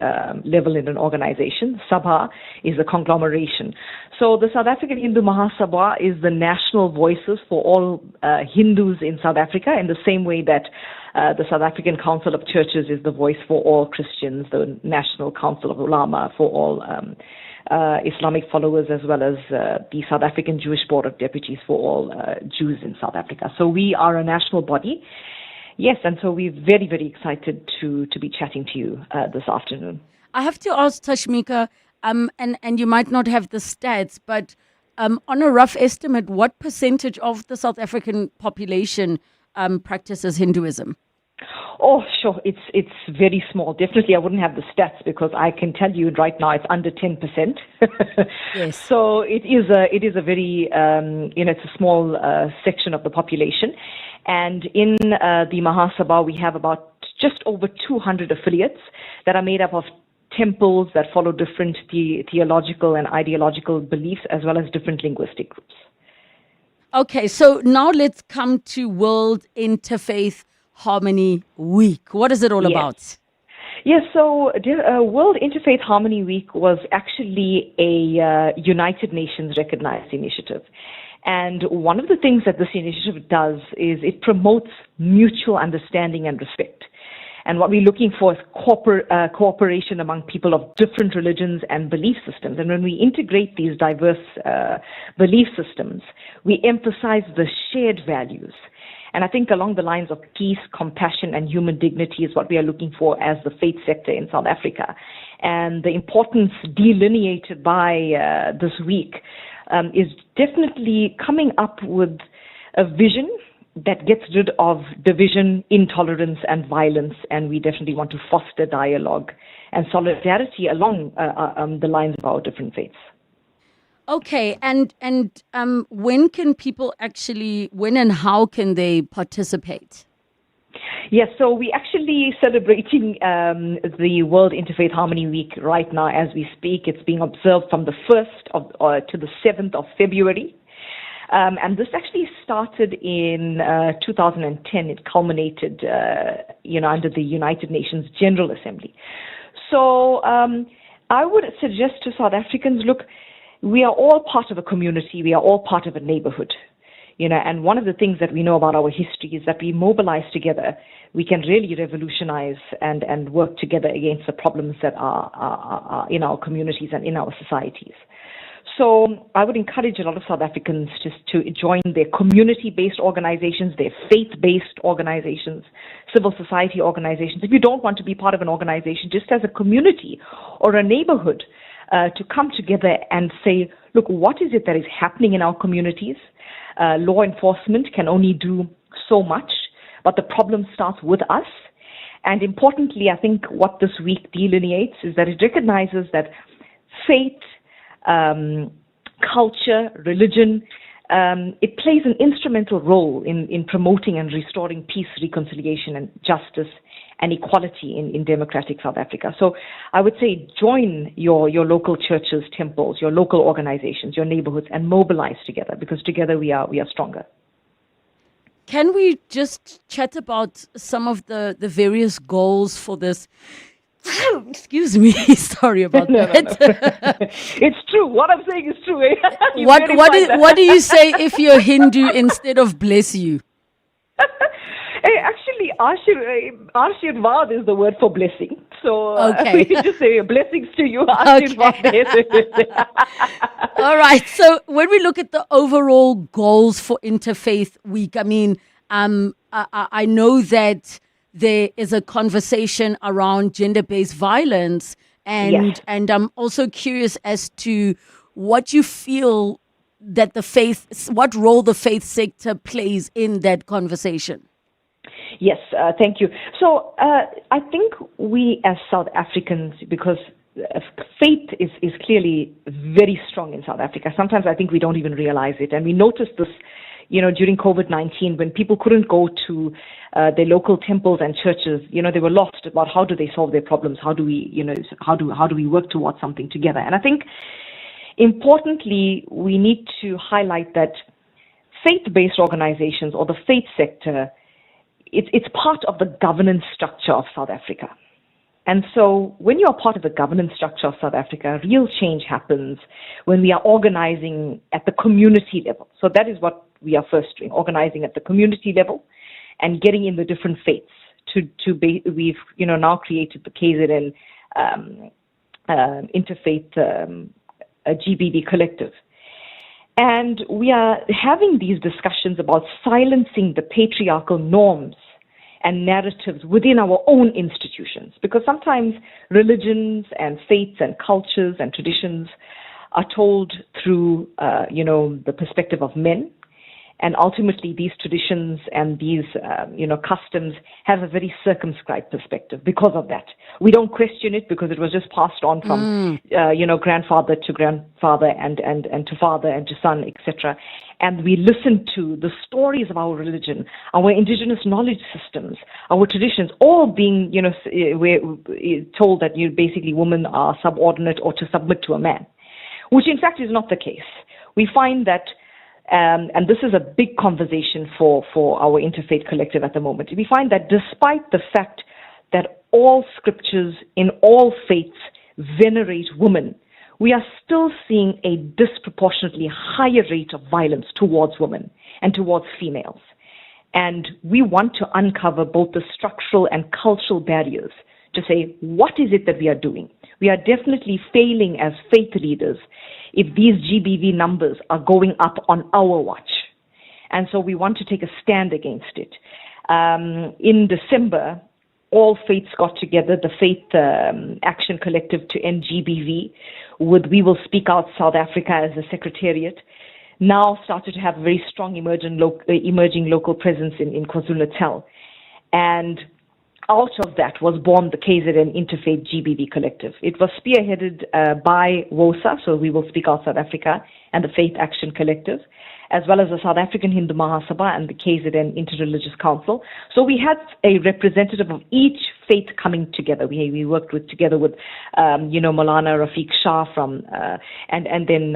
level in an organization. Sabha is a conglomeration. So the South African Hindu Mahasabha is the national voices for all Hindus in South Africa, in the same way that the South African Council of Churches is the voice for all Christians, the National Council of Ulama for all Islamic followers, as well as the South African Jewish Board of Deputies for all Jews in South Africa. So we are a national body. Yes, and so we're very, very excited to be chatting to you this afternoon. I have to ask Tashmika, and you might not have the stats, but on a rough estimate, what percentage of the South African population practices Hinduism? Oh, sure. It's very small. Definitely, I wouldn't have the stats because I can tell you right now it's under 10%. Yes. So it is a very it's a small section of the population, and in the Mahasabha we have about just over 200 affiliates that are made up of temples that follow different theological and ideological beliefs, as well as different linguistic groups. Okay, so now let's come to World Interfaith Harmony Week. What is it all about? Yes, so World Interfaith Harmony Week was actually a United Nations recognized initiative. And one of the things that this initiative does is it promotes mutual understanding and respect. And what we're looking for is cooperation among people of different religions and belief systems. And when we integrate these diverse belief systems, we emphasize the shared values. And I think along the lines of peace, compassion, and human dignity is what we are looking for as the faith sector in South Africa. And the importance delineated by this week is definitely coming up with a vision that gets rid of division, intolerance, and violence. And we definitely want to foster dialogue and solidarity along the lines of our different faiths. Okay, and when can people when and how can they participate? Yes, so we're actually celebrating the World Interfaith Harmony Week right now as we speak. It's being observed from the 1st to the 7th of February. And this actually started in 2010. It culminated, under the United Nations General Assembly. So I would suggest to South Africans, look, we are all part of a community. We are all part of a neighborhood. And one of the things that we know about our history is that we mobilize together. We can really revolutionize and work together against the problems that are in our communities and in our societies. So I would encourage a lot of South Africans just to join their community-based organizations, their faith-based organizations, civil society organizations. If you don't want to be part of an organization, just as a community or a neighborhood, to come together and say, look, what is it that is happening in our communities? Law enforcement can only do so much, but the problem starts with us. And importantly, I think what this week delineates is that it recognizes that faith, culture, religion it plays an instrumental role in promoting and restoring peace, reconciliation, and justice and equality in democratic South Africa. So I would say join your local churches, temples, your local organizations, your neighborhoods, and mobilize together, because together we are stronger. Can we just chat about some of the various goals for this? Excuse me, sorry about that. It's true. What I'm saying is true. Eh? What do you say if you're Hindu instead of bless you? Hey, actually, Ashirvad is the word for blessing. So okay. We can just say blessings to you, Ashirvad. Okay. All right. So when we look at the overall goals for Interfaith Week, I mean, I know that there is a conversation around gender-based violence, and I'm also curious as to what you feel that what role the faith sector plays in that conversation. Yes, thank you. So I think we as South Africans, because faith is clearly very strong in South Africa. Sometimes I think we don't even realize it. And we noticed this, during COVID-19, when people couldn't go to their local temples and churches, they were lost about how do they solve their problems? How do we, how do we work towards something together? And I think importantly, we need to highlight that faith-based organizations or the faith sector, it's part of the governance structure of South Africa. And so when you are part of the governance structure of South Africa, real change happens when we are organizing at the community level. So that is what we are first doing, organizing at the community level and getting in the different faiths. We've now created the KZN Interfaith GBV collective. And we are having these discussions about silencing the patriarchal norms and narratives within our own institutions. Because sometimes religions and faiths and cultures and traditions are told through, the perspective of men. And ultimately, these traditions and these, customs have a very circumscribed perspective because of that. We don't question it because it was just passed on from, grandfather to grandfather and to father and to son, etc. And we listen to the stories of our religion, our indigenous knowledge systems, our traditions, all being, we're told that basically women are subordinate or to submit to a man, which in fact is not the case. We find that and this is a big conversation for our Interfaith Collective at the moment. We find that despite the fact that all scriptures in all faiths venerate women, we are still seeing a disproportionately higher rate of violence towards women and towards females. And we want to uncover both the structural and cultural barriers to say, what is it that we are doing? We are definitely failing as faith leaders if these GBV numbers are going up on our watch. And so we want to take a stand against it. In December, all faiths got together, the Faith Action Collective to End GBV, with We Will Speak Out South Africa as a secretariat, now started to have a very strong emerging local presence in KwaZulu-Natal. And out of that was born the KZN Interfaith GBV Collective. It was spearheaded by WOSA, so We Will Speak Out South Africa, and the Faith Action Collective, as well as the South African Hindu Mahasabha and the KZN Interreligious Council. So we had a representative of each faith coming together. We worked together with, Maulana Rafiq Shah from, and then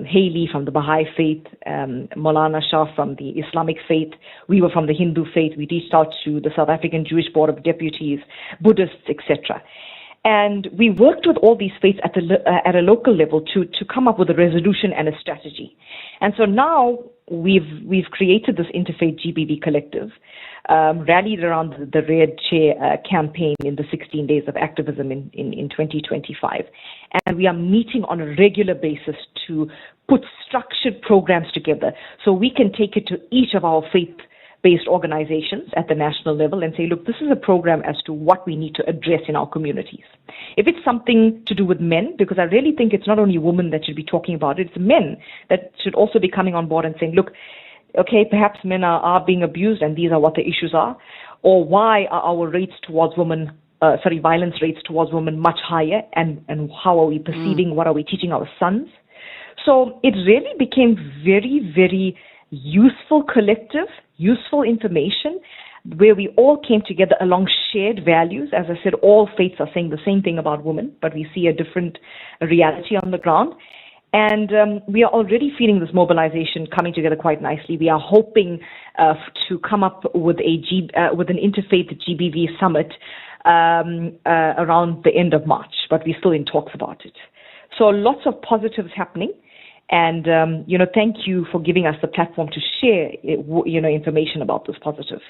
Haley from the Baha'i faith, Maulana Shah from the Islamic faith. We were from the Hindu faith. We reached out to the South African Jewish Board of Deputies, Buddhists, etc. And we worked with all these faiths at a local level to come up with a resolution and a strategy. And so now we've created this Interfaith GBV collective, rallied around the Red Chair campaign in the 16 days of activism in 2025. And we are meeting on a regular basis to put structured programs together so we can take it to each of our faith-based organizations at the national level and say, look, this is a program as to what we need to address in our communities. If it's something to do with men, because I really think it's not only women that should be talking about it, it's men that should also be coming on board and saying, look, okay, perhaps men are being abused and these are what the issues are, or why are our rates towards women, violence rates towards women much higher, and how are we perceiving, what are we teaching our sons? So it really became very, very useful collective, useful information, where we all came together along shared values. As I said, all faiths are saying the same thing about women, but we see a different reality on the ground. And we are already feeling this mobilization coming together quite nicely. We are hoping to come up with with an interfaith GBV summit around the end of March, but we're still in talks about it. So lots of positives happening. And, thank you for giving us the platform to share, information about this positive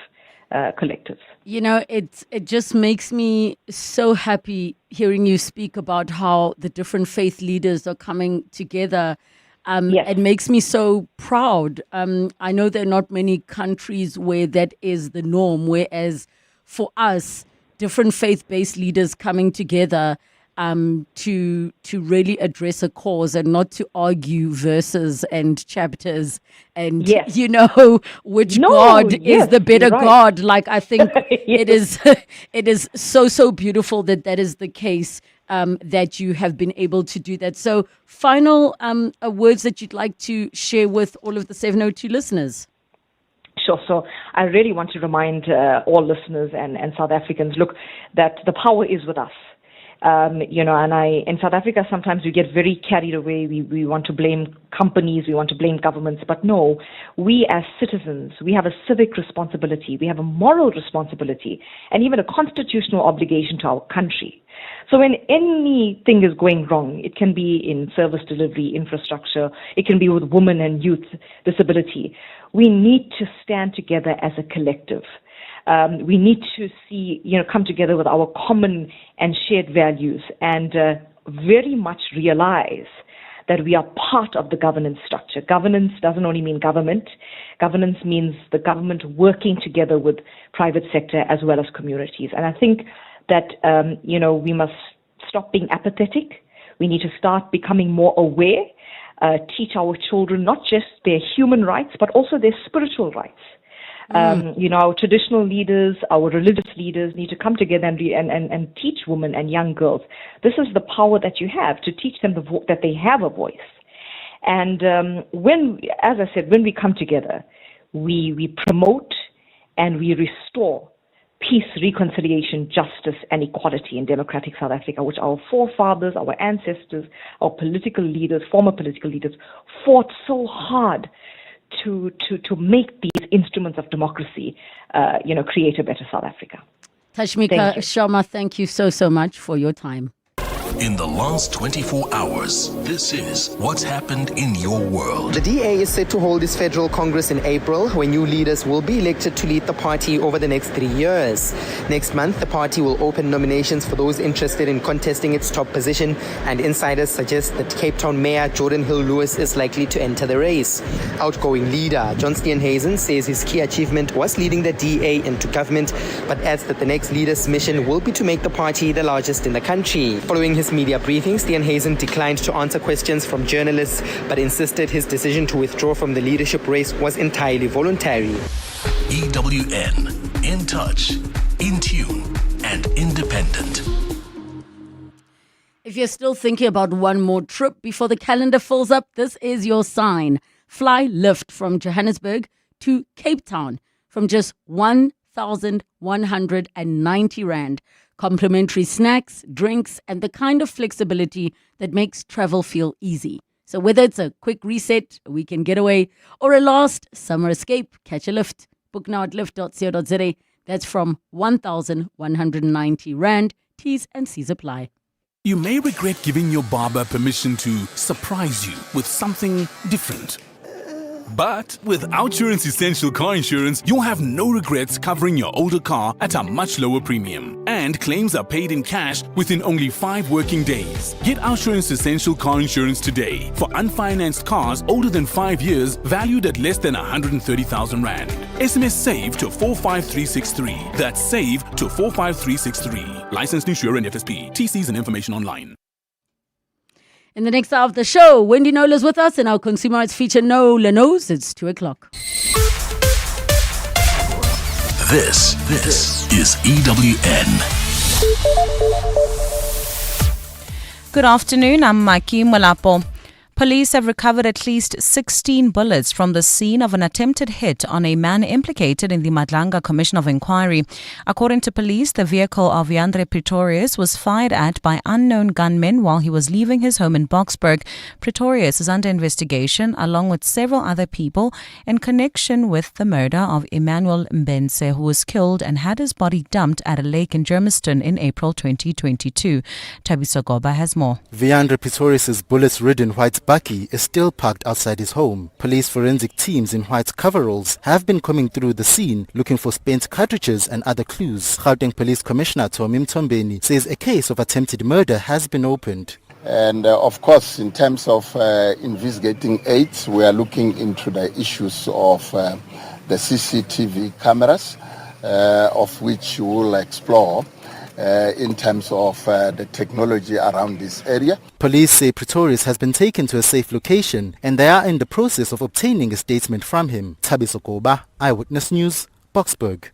collective. It just makes me so happy hearing you speak about how the different faith leaders are coming together. Yes. It makes me so proud. I know there are not many countries where that is the norm, whereas for us, different faith-based leaders coming together to really address a cause and not to argue verses and chapters and which God is the better God. Like, I think it is so beautiful that is the case, that you have been able to do that. So final words that you'd like to share with all of the 702 listeners. Sure. So I really want to remind all listeners and South Africans, look, that the power is with us. In South Africa, sometimes we get very carried away. We want to blame companies, we want to blame governments, but no, we as citizens, we have a civic responsibility, we have a moral responsibility, and even a constitutional obligation to our country. So when anything is going wrong, it can be in service delivery, infrastructure, it can be with women and youth disability, we need to stand together as a collective. We need to come together with our common and shared values and very much realize that we are part of the governance structure. Governance doesn't only mean government. Governance means the government working together with private sector as well as communities. And I think that, we must stop being apathetic. We need to start becoming more aware, teach our children not just their human rights, but also their spiritual rights. Our traditional leaders, our religious leaders need to come together and teach women and young girls. This is the power that you have to teach them that they have a voice. And when we come together, we promote and we restore peace, reconciliation, justice, and equality in democratic South Africa, which our forefathers, our ancestors, our political leaders, former political leaders, fought so hard to make these instruments of democracy, create a better South Africa. Tashmika Sharma, thank you so much for your time. In the last 24 hours, this is what's happened in your world. The DA is set to hold its federal congress in April, where new leaders will be elected to lead the party over the next 3 years. Next month, the party will open nominations for those interested in contesting its top position, and insiders suggest that Cape Town Mayor Jordan Hill-Lewis is likely to enter the race. Outgoing leader John Steenhuisen says his key achievement was leading the DA into government, but adds that the next leader's mission will be to make the party the largest in the country. Following his media briefing, Steenhuisen declined to answer questions from journalists, but insisted his decision to withdraw from the leadership race was entirely voluntary. EWN, in touch, in tune, and independent. If you're still thinking about one more trip before the calendar fills up, this is your sign. Fly lift from Johannesburg to Cape Town from just 1,190 Rand. Complimentary snacks, drinks, and the kind of flexibility that makes travel feel easy. So whether it's a quick reset, a weekend getaway, or a last summer escape, catch a lift. Book now at lift.co.za. That's from 1,190 Rand. T's and C's apply. You may regret giving your barber permission to surprise you with something different. But with Outsurance Essential Car Insurance, you'll have no regrets covering your older car at a much lower premium. And claims are paid in cash within only 5 working days. Get Outsurance Essential Car Insurance today for unfinanced cars older than 5 years valued at less than 130,000 Rand. SMS SAVE to 45363. That's SAVE to 45363. Licensed insurer and FSP. TCs and information online. In the next hour of the show, Wendy Nola's with us in our consumer rights feature, Nola Knows. It's 2 o'clock. This is EWN. Good afternoon, I'm Maki Molapo. Police have recovered at least 16 bullets from the scene of an attempted hit on a man implicated in the Madlanga Commission of Inquiry. According to police, the vehicle of Yandre Pretorius was fired at by unknown gunmen while he was leaving his home in Boksburg. Pretorius is under investigation along with several other people in connection with the murder of Emmanuel Mbense, who was killed and had his body dumped at a lake in Germiston in April 2022. Tabiso Goba has more. Yandre Pretorius' bullets-ridden white Bucky is still parked outside his home. Police forensic teams in white coveralls have been combing through the scene looking for spent cartridges and other clues. Gauteng Police Commissioner Tommy Mtombeni says a case of attempted murder has been opened. And of course, in terms of investigating aids, we are looking into the issues of the CCTV cameras, of which we will explore in terms of the technology around this area. Police say Pretorius has been taken to a safe location and they are in the process of obtaining a statement from him. Tabiso Goba, Eyewitness News, Boksburg.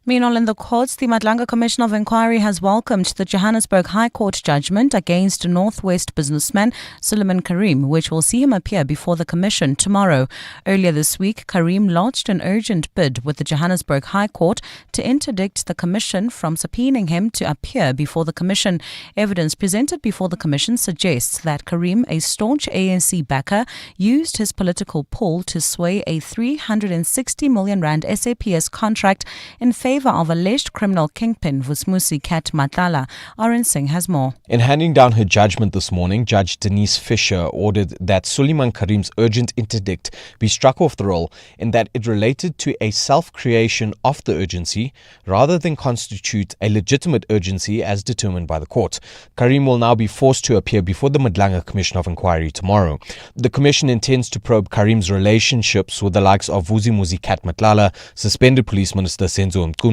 Meanwhile, in the courts, the Madlanga Commission of Inquiry has welcomed the Johannesburg High Court judgment against Northwest businessman Suleiman Karim, which will see him appear before the Commission tomorrow. Earlier this week, Karim lodged an urgent bid with the Johannesburg High Court to interdict the Commission from subpoenaing him to appear before the Commission. Evidence presented before the Commission suggests that Karim, a staunch ANC backer, used his political pull to sway a 360 million rand SAPS contract in favor of alleged criminal kingpin Vusmusi Kat Matlala. Arun Singh has more. In handing down her judgment this morning, Judge Denise Fisher ordered that Suleiman Karim's urgent interdict be struck off the roll in that it related to a self-creation of the urgency rather than constitute a legitimate urgency as determined by the court. Karim will now be forced to appear before the Madlanga Commission of Inquiry tomorrow. The Commission intends to probe Karim's relationships with the likes of Vusmusi Kat Matlala, suspended Police Minister Senzo Mkunu,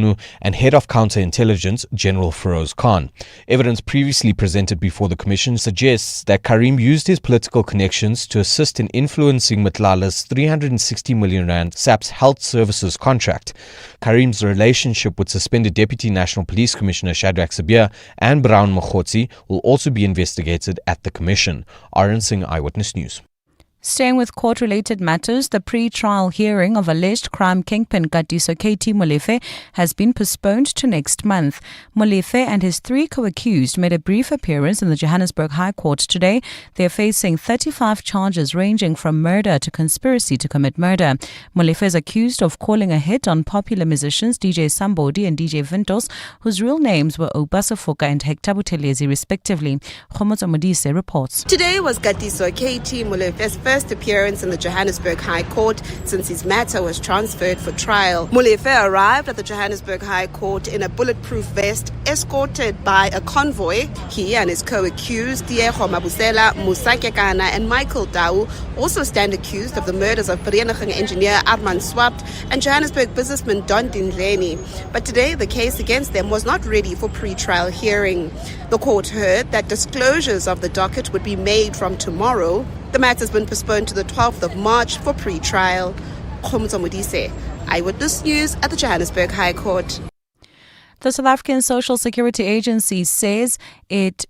and Head of Counterintelligence General Feroz Khan. Evidence previously presented before the Commission suggests that Karim used his political connections to assist in influencing Matlala's 360 million rand SAPS Health Services contract. Karim's relationship with suspended Deputy National Police Commissioner Shadrack Sabia and Brown Mokhotsi will also be investigated at the Commission. Arun Singh, Eyewitness News. Staying with court-related matters, the pre-trial hearing of alleged crime kingpin Katiso KT Molefe has been postponed to next month. Molefe and his three co-accused made a brief appearance in the Johannesburg High Court today. They are facing 35 charges ranging from murder to conspiracy to commit murder. Molefe is accused of calling a hit on popular musicians DJ Sambodi and DJ Vintos, whose real names were Obasafoka and Hector Buthelezi respectively. Khomotso Modise reports. Today was Katiso KT Molefe's first appearance in the Johannesburg High Court since his matter was transferred for trial. Molefe arrived at the Johannesburg High Court in a bulletproof vest, escorted by a convoy. He and his co-accused, Diego Mabusela, Musa Kekana and Michael Dau, also stand accused of the murders of Vereniging engineer Armand Swapt and Johannesburg businessman Don Dinleni. But today, the case against them was not ready for pre-trial hearing. The court heard that disclosures of the docket would be made from tomorrow. The matter has been postponed to the 12th of March for pre-trial. Khomotso Modise, Eyewitness News at the Johannesburg High Court. The South African Social Security Agency says it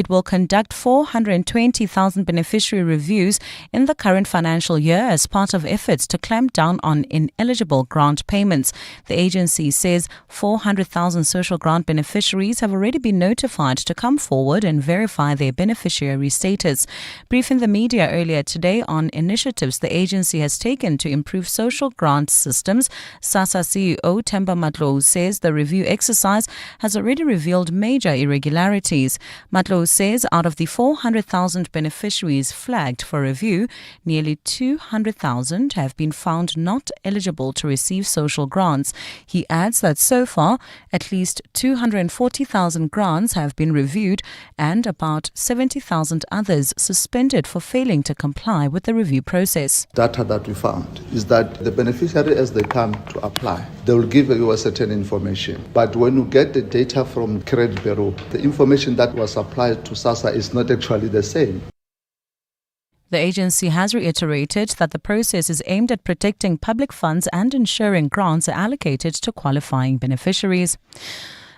will conduct 420,000 beneficiary reviews in the current financial year as part of efforts to clamp down on ineligible grant payments. The agency says 400,000 social grant beneficiaries have already been notified to come forward and verify their beneficiary status. Briefing the media earlier today on initiatives the agency has taken to improve social grant systems, SASSA CEO Themba Matlou says the review exercise has already revealed major irregularities. Matlou says out of the 400,000 beneficiaries flagged for review, nearly 200,000 have been found not eligible to receive social grants. He adds that so far, at least 240,000 grants have been reviewed and about 70,000 others suspended for failing to comply with the review process. Data that we found is that the beneficiary, as they come to apply, they will give you a certain information. But when you get the data from Credit Bureau, the information that was applied to SASSA is not actually the same. The agency has reiterated that the process is aimed at protecting public funds and ensuring grants are allocated to qualifying beneficiaries.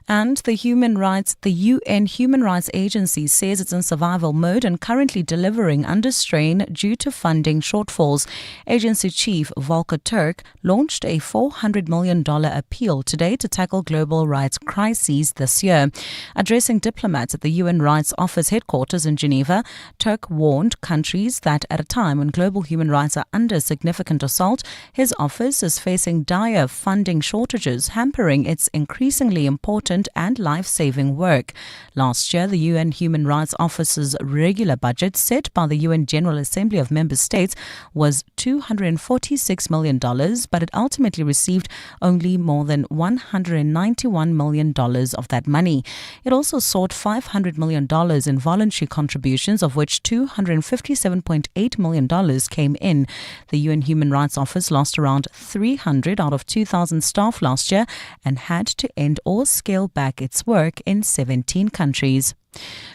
And the UN Human Rights Agency says it's in survival mode and currently delivering under strain due to funding shortfalls. Agency chief Volker Turk launched a $400 million appeal today to tackle global rights crises this year. Addressing diplomats at the UN Rights Office headquarters in Geneva, Turk warned countries that at a time when global human rights are under significant assault, his office is facing dire funding shortages, hampering its increasingly important and life-saving work. Last year, the UN Human Rights Office's regular budget set by the UN General Assembly of Member States was $246 million, but it ultimately received only more than $191 million of that money. It also sought $500 million in voluntary contributions, of which $257.8 million came in. The UN Human Rights Office lost around 300 out of 2,000 staff last year and had to end or scale back its work in 17 countries.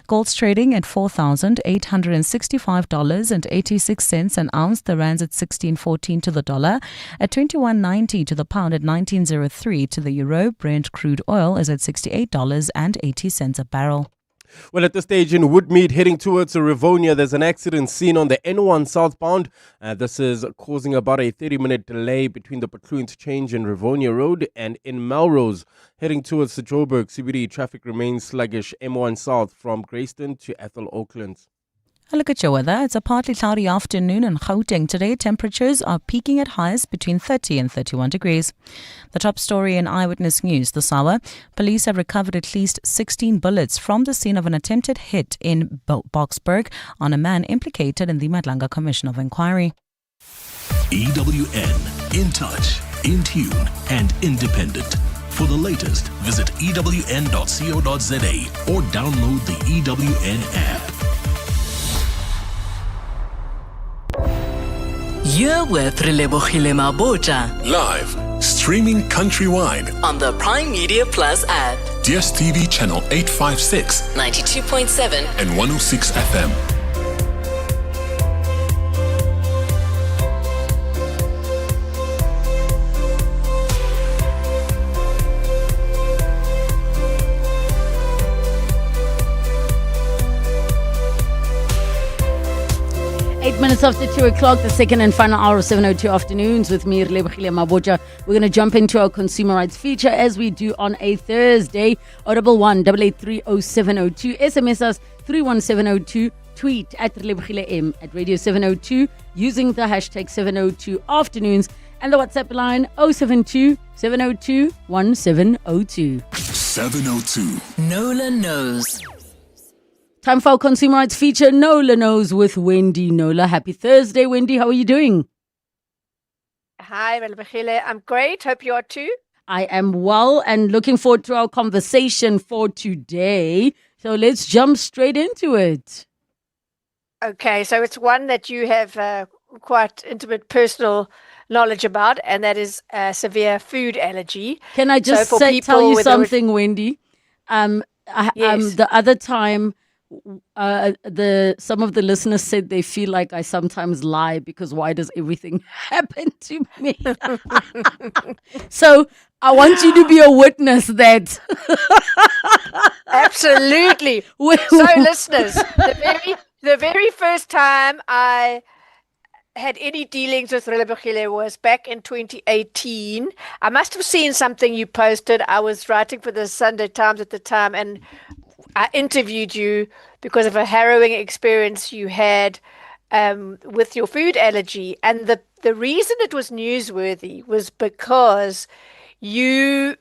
Gold's trading at $4,865.86 an ounce. The rand's at 16.14 to the dollar, at 21.90 to the pound, at 19.03 to the euro. Brent crude oil is at $68.80 a barrel. Well, at this stage in Woodmead, heading towards Rivonia, there's an accident seen on the N1 southbound. This is causing about a 30-minute delay between the Patloo interchange and Rivonia Road. And in Melrose, heading towards the Joburg CBD, traffic remains sluggish. M1 south from Greyston to Ethel Oaklands. A look at your weather. It's a partly cloudy afternoon in Gauteng. Today, temperatures are peaking at highs between 30 and 31 degrees. The top story in Eyewitness News this hour. Police have recovered at least 16 bullets from the scene of an attempted hit in Boksburg on a man implicated in the Madlanga Commission of Inquiry. EWN, in touch, in tune, and independent. For the latest, visit ewn.co.za or download the EWN app. You're with Relebogile Mabotja Live, streaming countrywide on the Prime Media Plus app. DSTV channel 856, 92.7 and 106 FM. 8 minutes after 2 o'clock, the second and final hour of 7:02 afternoons with me, Relebogile Mabotja. We're going to jump into our consumer rights feature as we do on a Thursday. 011 883 0702. SMS us 31702. Tweet at Relebogile M at Radio 702 using the hashtag 702 afternoons. And the WhatsApp line 072 702 1702. 702. Nola knows. Time for our consumer rights feature, Nola Knows with Wendy Nola. Happy Thursday, Wendy. How are you doing? Hi, Relebogile. I'm great. Hope you are too. I am well and looking forward to our conversation for today. So let's jump straight into it. Okay, so it's one that you have quite intimate personal knowledge about, and that is severe food allergy. Can I just tell you something, Wendy? Yes. The other time, some of the listeners said they feel like I sometimes lie because why does everything happen to me? So I want you to be a witness that. Absolutely. So listeners, the very first time I had any dealings with Relebogile was back in 2018. I must have seen something you posted. I was writing for the Sunday Times at the time, and I interviewed you because of a harrowing experience you had with your food allergy. And the reason it was newsworthy was because you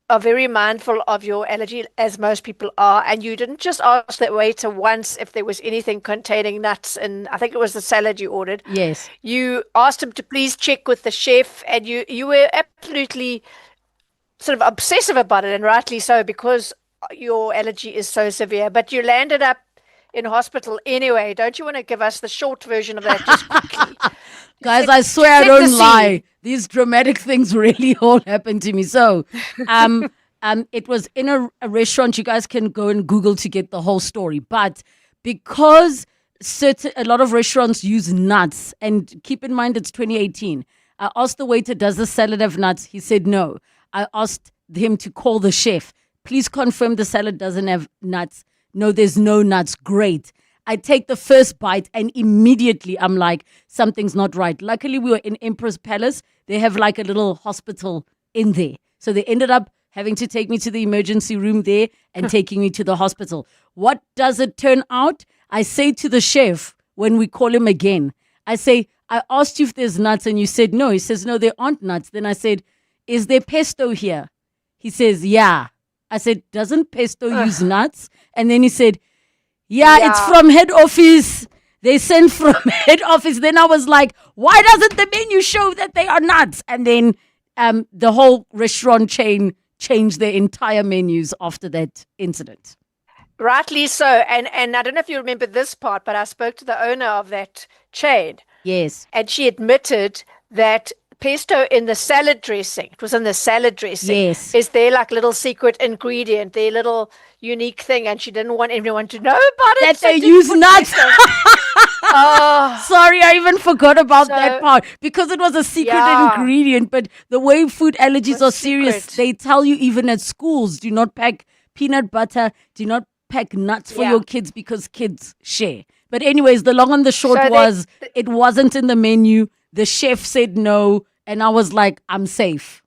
are very mindful of your allergy, as most people are, and you didn't just ask that waiter once if there was anything containing nuts, and I think it was the salad you ordered. Yes. You asked him to please check with the chef, and you were absolutely sort of obsessive about it, and rightly so, because your allergy is so severe. But you landed up in hospital anyway. Don't you want to give us the short version of that just quickly? Guys, I swear I don't lie. These dramatic things really all happen to me. So, it was in a restaurant. You guys can go and Google to get the whole story. But because a lot of restaurants use nuts, and keep in mind it's 2018. I asked the waiter, does the salad have nuts? He said no. I asked him to call the chef. please confirm the salad doesn't have nuts. No, there's no nuts. Great. I take the first bite and immediately I'm like, something's not right. Luckily, we were in Empress Palace. They have like a little hospital in there. So they ended up having to take me to the emergency room there and taking me to the hospital. What does it turn out? I say to the chef when we call him again, I say, I asked you if there's nuts and you said no. He says, no, there aren't nuts. Then I said, is there pesto here? He says, yeah. I said, doesn't pesto use nuts? And then he said, yeah, it's from head office. They sent from head office. Then I was like, why doesn't the menu show that they are nuts? And then the whole restaurant chain changed their entire menus after that incident. Rightly so. And I don't know if you remember this part, but I spoke to the owner of that chain. Yes. And she admitted that pesto in the salad dressing, it was in the salad dressing, yes, is their like little secret ingredient, their little unique thing, and she didn't want everyone to know about it. That they use nuts. Oh, sorry, I even forgot about that part because it was a secret ingredient. But the way food allergies are serious, they tell you even at schools, do not pack peanut butter, do not pack nuts for your kids because kids share. But anyways, the long and the short was it wasn't in the menu. The chef said no, and I was like, I'm safe.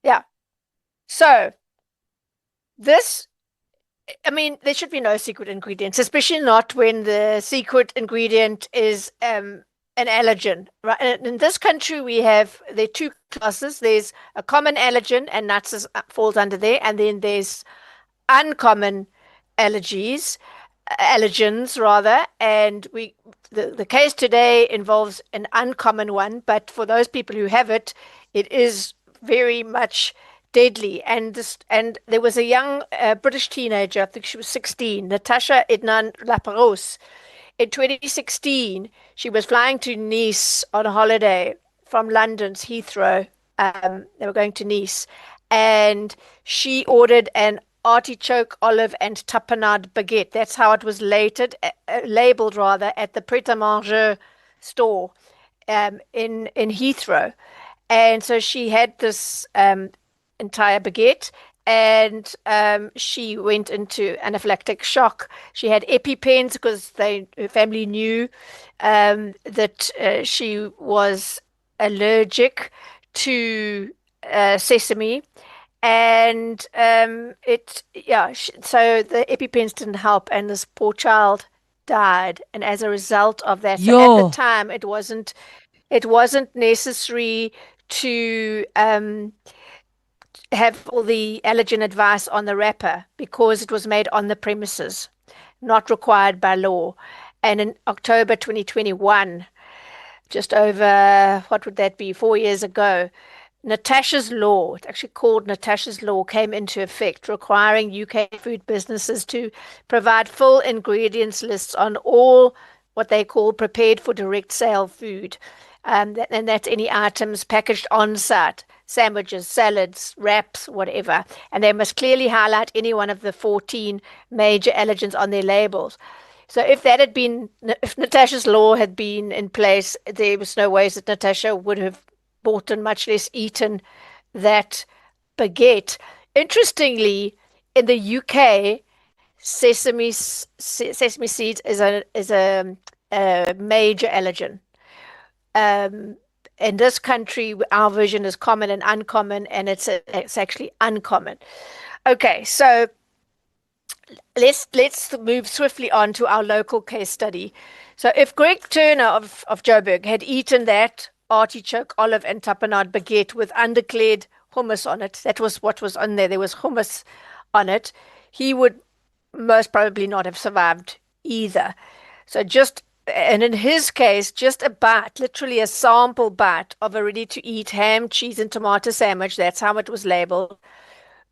Yeah. So this, I mean, there should be no secret ingredients, especially not when the secret ingredient is an allergen. Right? And in this country, there are two classes. There's a common allergen, and nuts falls under there, and then there's uncommon allergens, and the case today involves an uncommon one, but for those people who have it, it is very much deadly. And there was a young British teenager, I think she was 16, Natasha Ednan Laparos. In 2016, she was flying to Nice on a holiday from London's Heathrow. They were going to Nice, and she ordered an artichoke, olive, and tapenade baguette. That's how it was labeled at the Pret-a-Manger store in Heathrow. And so she had this entire baguette, and she went into anaphylactic shock. She had EpiPens because her family knew that she was allergic to sesame. And so the EpiPens didn't help, and this poor child died. And as a result of that, so at the time, it wasn't necessary to have all the allergen advice on the wrapper because it was made on the premises, not required by law. And in October 2021, just over, what would that be, 4 years ago, Natasha's Law, it's actually called Natasha's Law, came into effect, requiring UK food businesses to provide full ingredients lists on all what they call prepared for direct sale food. And that's any items packaged on site, sandwiches, salads, wraps, whatever. And they must clearly highlight any one of the 14 major allergens on their labels. So if Natasha's Law had been in place, there was no ways that Natasha would have bought and much less eaten that baguette. Interestingly, in the UK, sesame seeds is a major allergen. In this country, our version is common and uncommon, and it's actually uncommon. Okay, so let's move swiftly on to our local case study. So if Greg Turner of Joburg had eaten that artichoke, olive, and tapenade baguette with undeclared hummus on it, that was what was on there. There was hummus on it. He would most probably not have survived either. And in his case, just a bite, literally a sample bite of a ready-to-eat ham, cheese, and tomato sandwich, that's how it was labeled,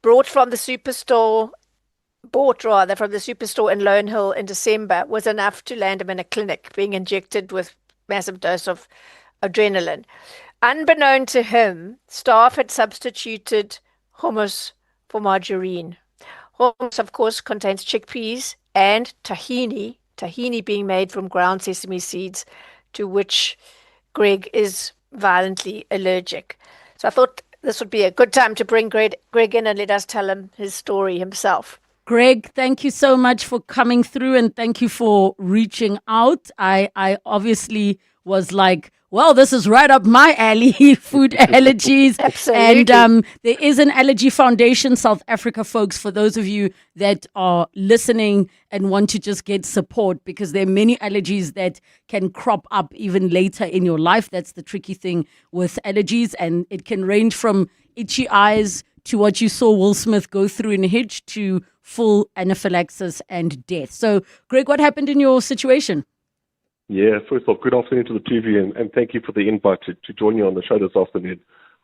bought from the superstore in Lone Hill in December, was enough to land him in a clinic, being injected with massive dose of adrenaline. Unbeknown to him, staff had substituted hummus for margarine. Hummus, of course, contains chickpeas and tahini being made from ground sesame seeds, to which Greg is violently allergic. So I thought this would be a good time to bring Greg in and let us tell him his story himself. Greg, thank you so much for coming through and thank you for reaching out. I obviously was like, well, this is right up my alley, food allergies. Absolutely. And there is an Allergy Foundation South Africa, folks, for those of you that are listening and want to just get support, because there are many allergies that can crop up even later in your life. That's the tricky thing with allergies. And it can range from itchy eyes to what you saw Will Smith go through in Hitch to full anaphylaxis and death. So, Greg, what happened in your situation? Yeah, first off, good afternoon to the two of you, and thank you for the invite to join you on the show this afternoon.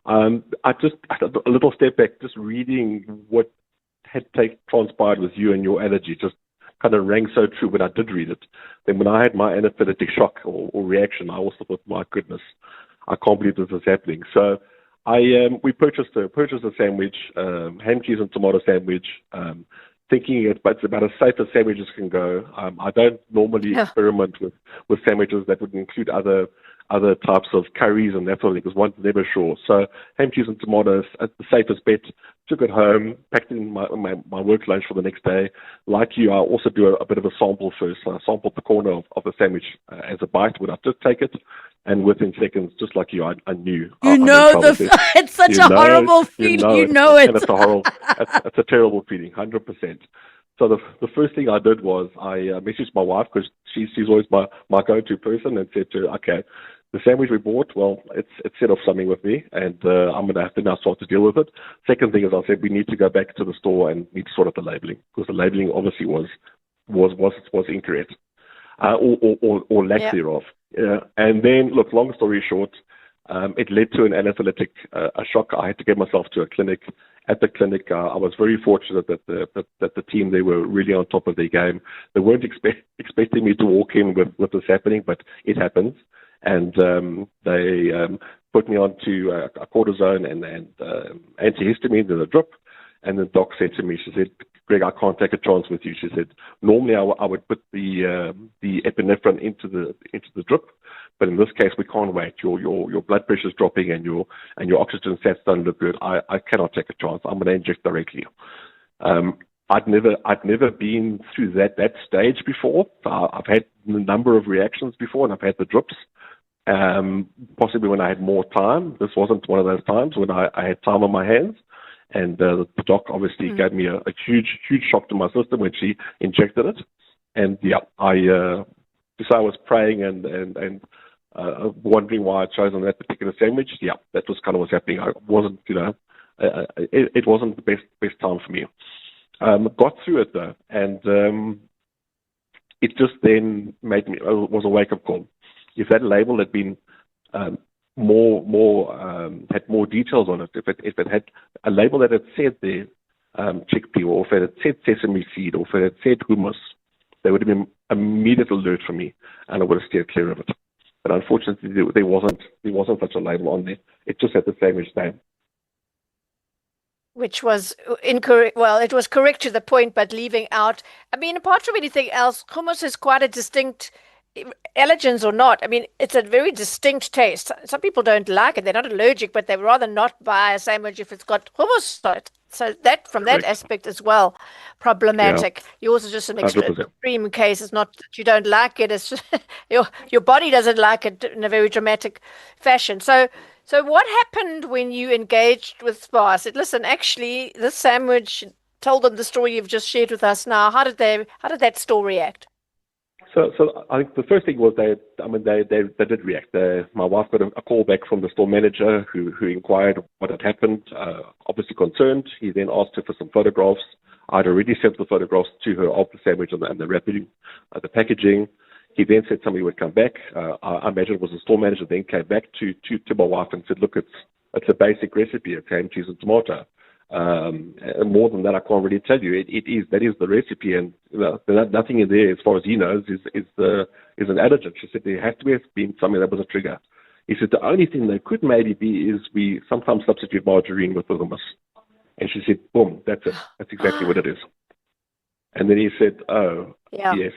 I just a little step back, just reading what had transpired with you and your allergy, just kind of rang so true when I did read it. Then when I had my anaphylactic shock or reaction, I also thought, my goodness, I can't believe this is happening. So we purchased a sandwich, ham, cheese, and tomato sandwich. Thinking it's about as safe as sandwiches can go. I don't normally experiment with sandwiches that would include other types of curries and that sort of thing, because one's never sure. So ham, cheese, and tomatoes at the safest bet. Took it home, packed it in my work lunch for the next day. Like you, I also do a bit of a sample first. So I sampled the corner of the sandwich as a bite when I did take it. And within seconds, just like you, I knew. It's such a horrible feeling. You know it. And it's a terrible feeling, 100%. So the first thing I did was I messaged my wife, because she's always my go-to person, and said to her, okay, the sandwich we bought, well, it's set off something with me, and I'm going to have to now start to deal with it. Second thing is, I said we need to go back to the store and need to sort out the labeling, because the labeling obviously was incorrect, or lack thereof. And then, look, long story short, it led to an anaphylactic shock. I had to get myself to a clinic. At the clinic, I was very fortunate that the team, they were really on top of their game. They weren't expecting me to walk in with this happening, but it happens. And they put me on to a cortisone and antihistamine and a drip. And the doc said to me, she said, Greg, I can't take a chance with you. She said, normally I would put the epinephrine into the drip, but in this case we can't wait. Your blood pressure is dropping and your oxygen stats don't look good. I cannot take a chance. I'm going to inject directly. I'd never been through that stage before. I've had a number of reactions before, and I've had the drips. Possibly when I had more time. This wasn't one of those times when I had time on my hands. And the doc obviously gave me a huge shock to my system when she injected it. And I was praying and wondering why I chose on that particular sandwich. Yeah, that was kind of what's happening. I wasn't, it wasn't the best time for me. Got through it though, and it just then was a wake up call. If that label had been had more details on it, if it had a label that had said the chickpea, or if it had said sesame seed, or if it had said hummus, there would have been immediate alert for me, and I would have steered clear of it. But unfortunately, there wasn't such a label on there. It just had the sandwich name, which was incorrect. Well, it was correct to the point, but leaving out, I mean, apart from anything else, hummus is quite a distinct, allergens or not, I mean, it's a very distinct taste. Some people don't like it. They're not allergic, but they'd rather not buy a sandwich if it's got hummus on it. So that, from that aspect as well, problematic. Yeah. Yours is just an extreme case. It's not that you don't like it. It's just your body doesn't like it in a very dramatic fashion. So what happened when you engaged with SPA? Said, listen, actually, this sandwich, told them the story you've just shared with us now. How did that store react? So I think the first thing was they did react. My wife got a call back from the store manager who inquired what had happened, obviously concerned. He then asked her for some photographs. I'd already sent the photographs to her of the sandwich and the wrapping, the packaging. He then said somebody would come back. I imagine it was the store manager, then came back to my wife and said, look, it's a basic recipe. It's ham, cheese, and tomato. And more than that, I can't really tell you. That is the recipe, and nothing in there, as far as he knows, is an allergen. She said there has to have been something that was a trigger. He said the only thing there could maybe be is we sometimes substitute margarine with the hummus. And she said, boom, that's it. That's exactly what it is. And then he said, oh, yes.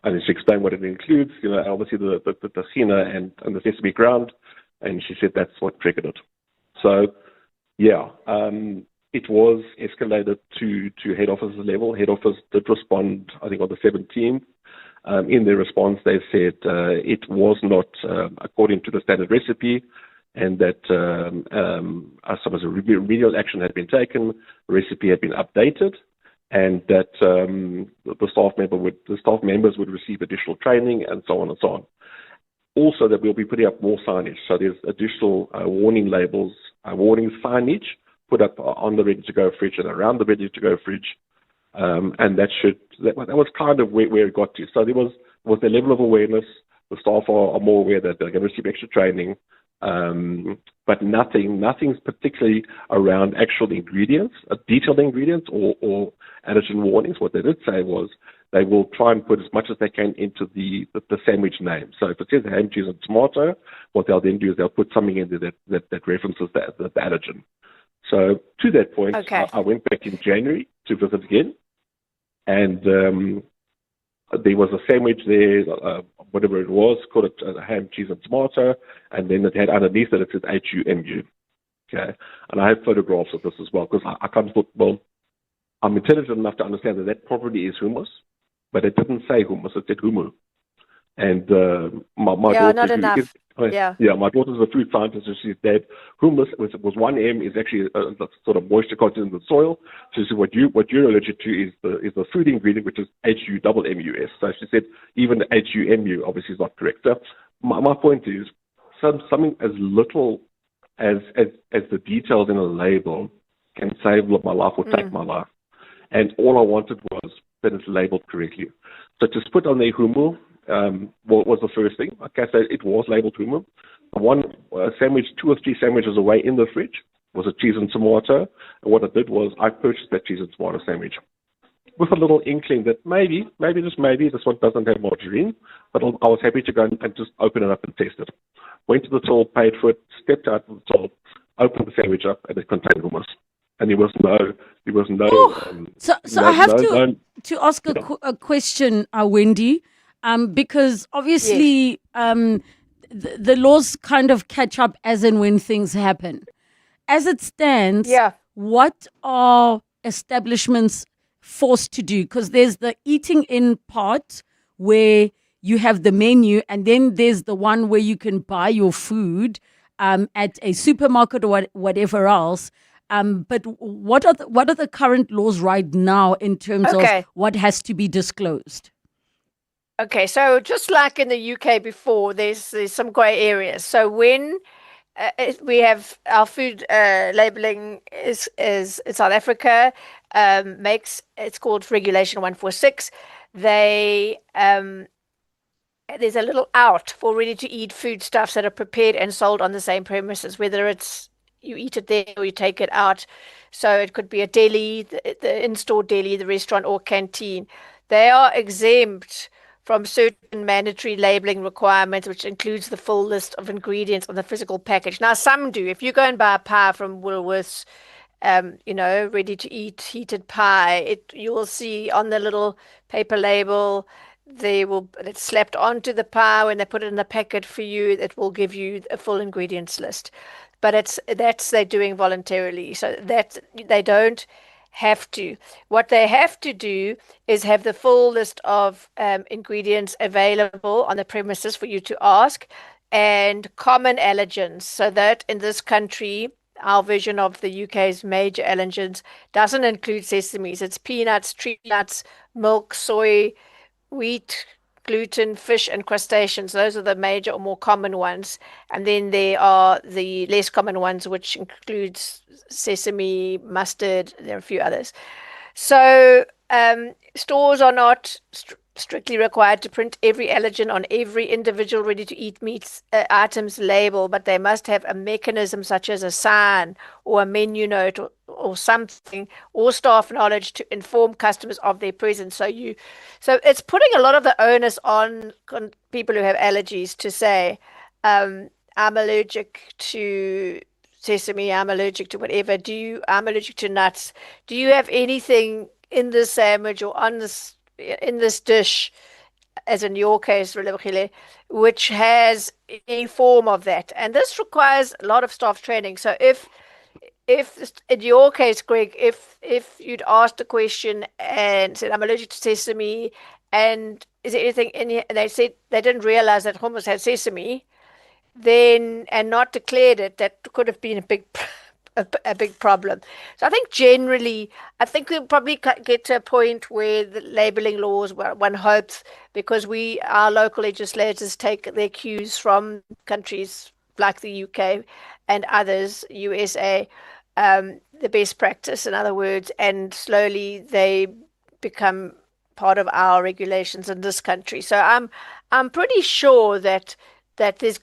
And then she explained what it includes. Obviously the tahina and the sesame ground. And she said that's what triggered it. So Yeah, it was escalated to head office level. Head office did respond, I think, on the 17th. In their response, they said it was not according to the standard recipe, and that as some as a remedial action had been taken, the recipe had been updated, and that the staff members would receive additional training, and so on and so on. Also, that we'll be putting up more signage. So there's additional warning labels, warning signage put up on the ready-to-go fridge and around the ready-to-go fridge, and that was kind of where it got to. So there was the level of awareness. The staff are more aware that they're going to receive extra training, but nothing's particularly around actual ingredients, detailed ingredients or allergen warnings. What they did say was they will try and put as much as they can into the sandwich name. So if it says ham, cheese, and tomato, what they'll then do is they'll put something in there that references the allergen. So to that point, Okay. I went back in January to visit again, and there was a sandwich there, whatever it was, called it ham, cheese, and tomato, and then it had underneath it says HUMU. Okay, and I have photographs of this as well, because I kind of thought, well, I'm intelligent enough to understand that probably is hummus, but it didn't say hummus, it said humu. And my Yeah, daughter, not enough. Yeah. my daughter's a food scientist, and she said humus was 1 M is actually a sort of moisture content in the soil. So she said what you're allergic to is the food ingredient, which is HUMMUS. So she said even the HUMU obviously is not correct. So my point is something as little as the details in a label can save my life or take my life. And all I wanted was that it's labeled correctly. So just put on the humu. Was the first thing. Like I said, it was labeled humu. One sandwich, 2 or 3 sandwiches away in the fridge was a cheese and tomato. And what I did was I purchased that cheese and tomato sandwich with a little inkling that maybe this one doesnn't have margarine, but I was happy to go and just open it up and test it. Went to the till, paid for it, stepped out of the till, opened the sandwich up, and it contained hummus. And there was no. So I have to ask a question, Wendy. Because obviously the laws kind of catch up as and when things happen. As it stands, what are establishments forced to do? Because there's the eating in part where you have the menu, and then there's the one where you can buy your food at a supermarket or whatever else. But what are the current laws right now in terms of what has to be disclosed? Okay, so just like in the UK before, there's some grey areas. So when we have our food labeling is South Africa it's called Regulation 146. They there's a little out for ready-to-eat foodstuffs that are prepared and sold on the same premises, whether it's you eat it there or you take it out. So it could be a deli, the in-store deli, the restaurant or canteen. They are exempt from certain mandatory labeling requirements, which includes the full list of ingredients on the physical package. Now, some do. If you go and buy a pie from Woolworths, ready to eat heated pie, you will see on the little paper label, it's slapped onto the pie. When they put it in the packet for you, it will give you a full ingredients list. But they're doing voluntarily, so that they don't have to. What they have to do is have the full list of ingredients available on the premises for you to ask, and common allergens, so that in this country, our version of the UK's major allergens doesn't include sesames. It's peanuts, tree nuts, milk, soy, wheat, gluten, fish, and crustaceans. Those are the major or more common ones. And then there are the less common ones, which includes sesame, mustard. There are a few others. So stores are not strictly required to print every allergen on every individual ready-to-eat meats items label, but they must have a mechanism such as a sign or a menu note or something, or staff knowledge to inform customers of their presence. So it's putting a lot of the onus on people who have allergies to say, I'm allergic to sesame, I'm allergic to whatever. I'm allergic to nuts. Do you have anything in this sandwich or in this dish, as in your case, Relebogile, which has any form of that? And this requires a lot of staff training. So if if in your case, Greg, if you'd asked a question and said, I'm allergic to sesame, and is there anything in here, and they said they didn't realize that hummus had sesame, then, and not declared it, that could have been a big a big problem. So I think generally, I think we'll probably get to a point where the labeling laws, one hopes, because our local legislators take their cues from countries like the UK and others, USA, the best practice, in other words, and slowly they become part of our regulations in this country. So I'm pretty sure that there's,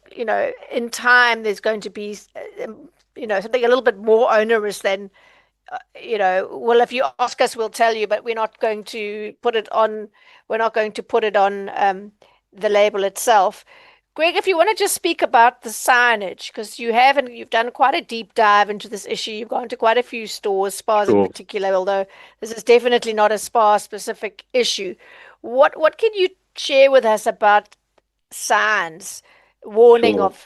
in time there's going to be something a little bit more onerous than well, if you ask us we'll tell you, but we're not going to put it on the label itself. Greg, if you want to just speak about the signage, because you've done quite a deep dive into this issue. You've gone to quite a few stores, spas in particular, although this is definitely not a spa specific issue. What can you share with us about signs, warning of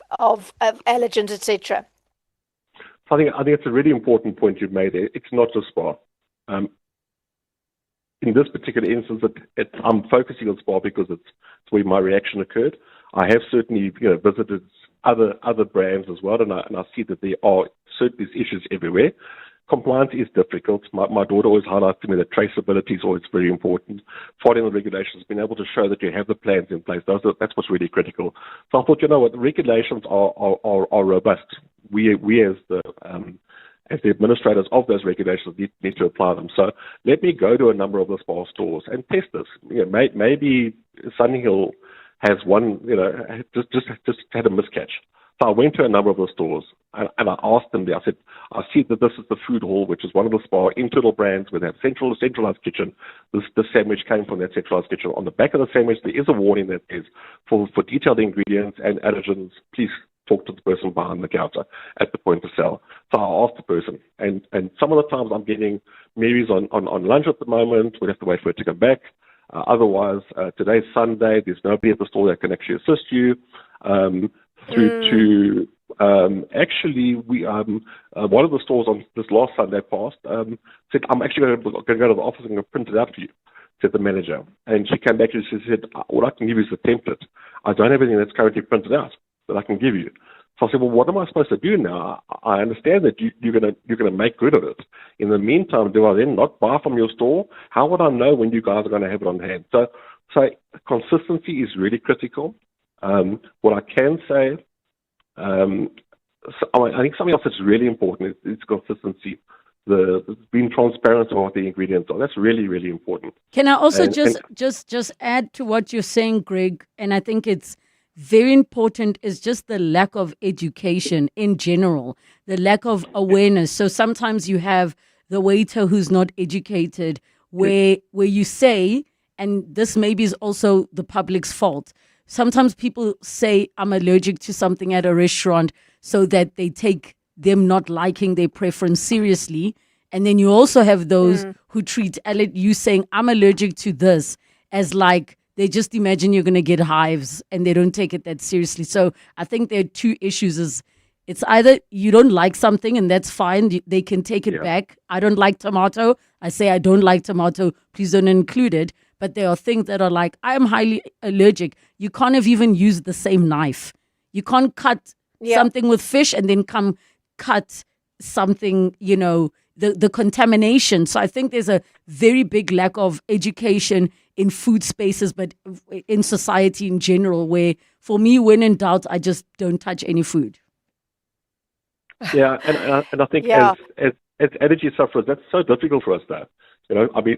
allergens, etc.? I think it's a really important point you've made there. It's not just spa. In this particular instance, I'm focusing on spa because it's where my reaction occurred. I have certainly visited other brands as well, and I see that there are certainly issues everywhere. Compliance is difficult. My daughter always highlights to me that traceability is always very important. Following the regulations, being able to show that you have the plans in place, that's what's really critical. So I thought, the regulations are robust. We as the administrators of those regulations need to apply them. So let me go to a number of the spa stores and test this. Maybe Sunnyhill has one, just had a miscatch. So I went to a number of the stores and I asked them there, I said, I see that this is the food hall, which is one of the spa internal brands with that centralized kitchen. The sandwich came from that centralized kitchen. On the back of the sandwich, there is a warning that says, for detailed ingredients and allergens, please talk to the person behind the counter at the point of sale. So I asked the person, and some of the times I'm getting Mary's on lunch at the moment. We'll have to wait for it to come back. Otherwise, today's Sunday. There's nobody at the store that can actually assist you. Actually, we one of the stores on this last Sunday past said, I'm actually going to go to the office and print it out for you, said the manager. And she came back and she said, all I can give you is the template. I don't have anything that's currently printed out that I can give you. So I said, well, what am I supposed to do now? I understand that you're going to make good of it. In the meantime, do I then not buy from your store? How would I know when you guys are going to have it on hand? So consistency is really critical. What I can say, I think something else that's really important is consistency. Being transparent about what the ingredients are. That's really, really important. Can I also just add to what you're saying, Greg? And I think it's very important is just the lack of education in general, the lack of awareness. So sometimes you have the waiter who's not educated, where you say, and this maybe is also the public's fault. Sometimes people say, I'm allergic to something at a restaurant, so that they take them not liking their preference seriously. And then you also have those who treat you saying, I'm allergic to this, as like they just imagine you're going to get hives, and they don't take it that seriously. So I think there are two issues. It's either you don't like something, and that's fine. They can take it back. I don't like tomato. I say I don't like tomato. Please don't include it. But there are things that are like, I'm highly allergic. You can't have even used the same knife. You can't cut something with fish and then come cut something, the contamination. So I think there's a very big lack of education in food spaces, but in society in general, where for me, when in doubt, I just don't touch any food. Yeah, and I think as allergy sufferers, that's so difficult for us though. I mean,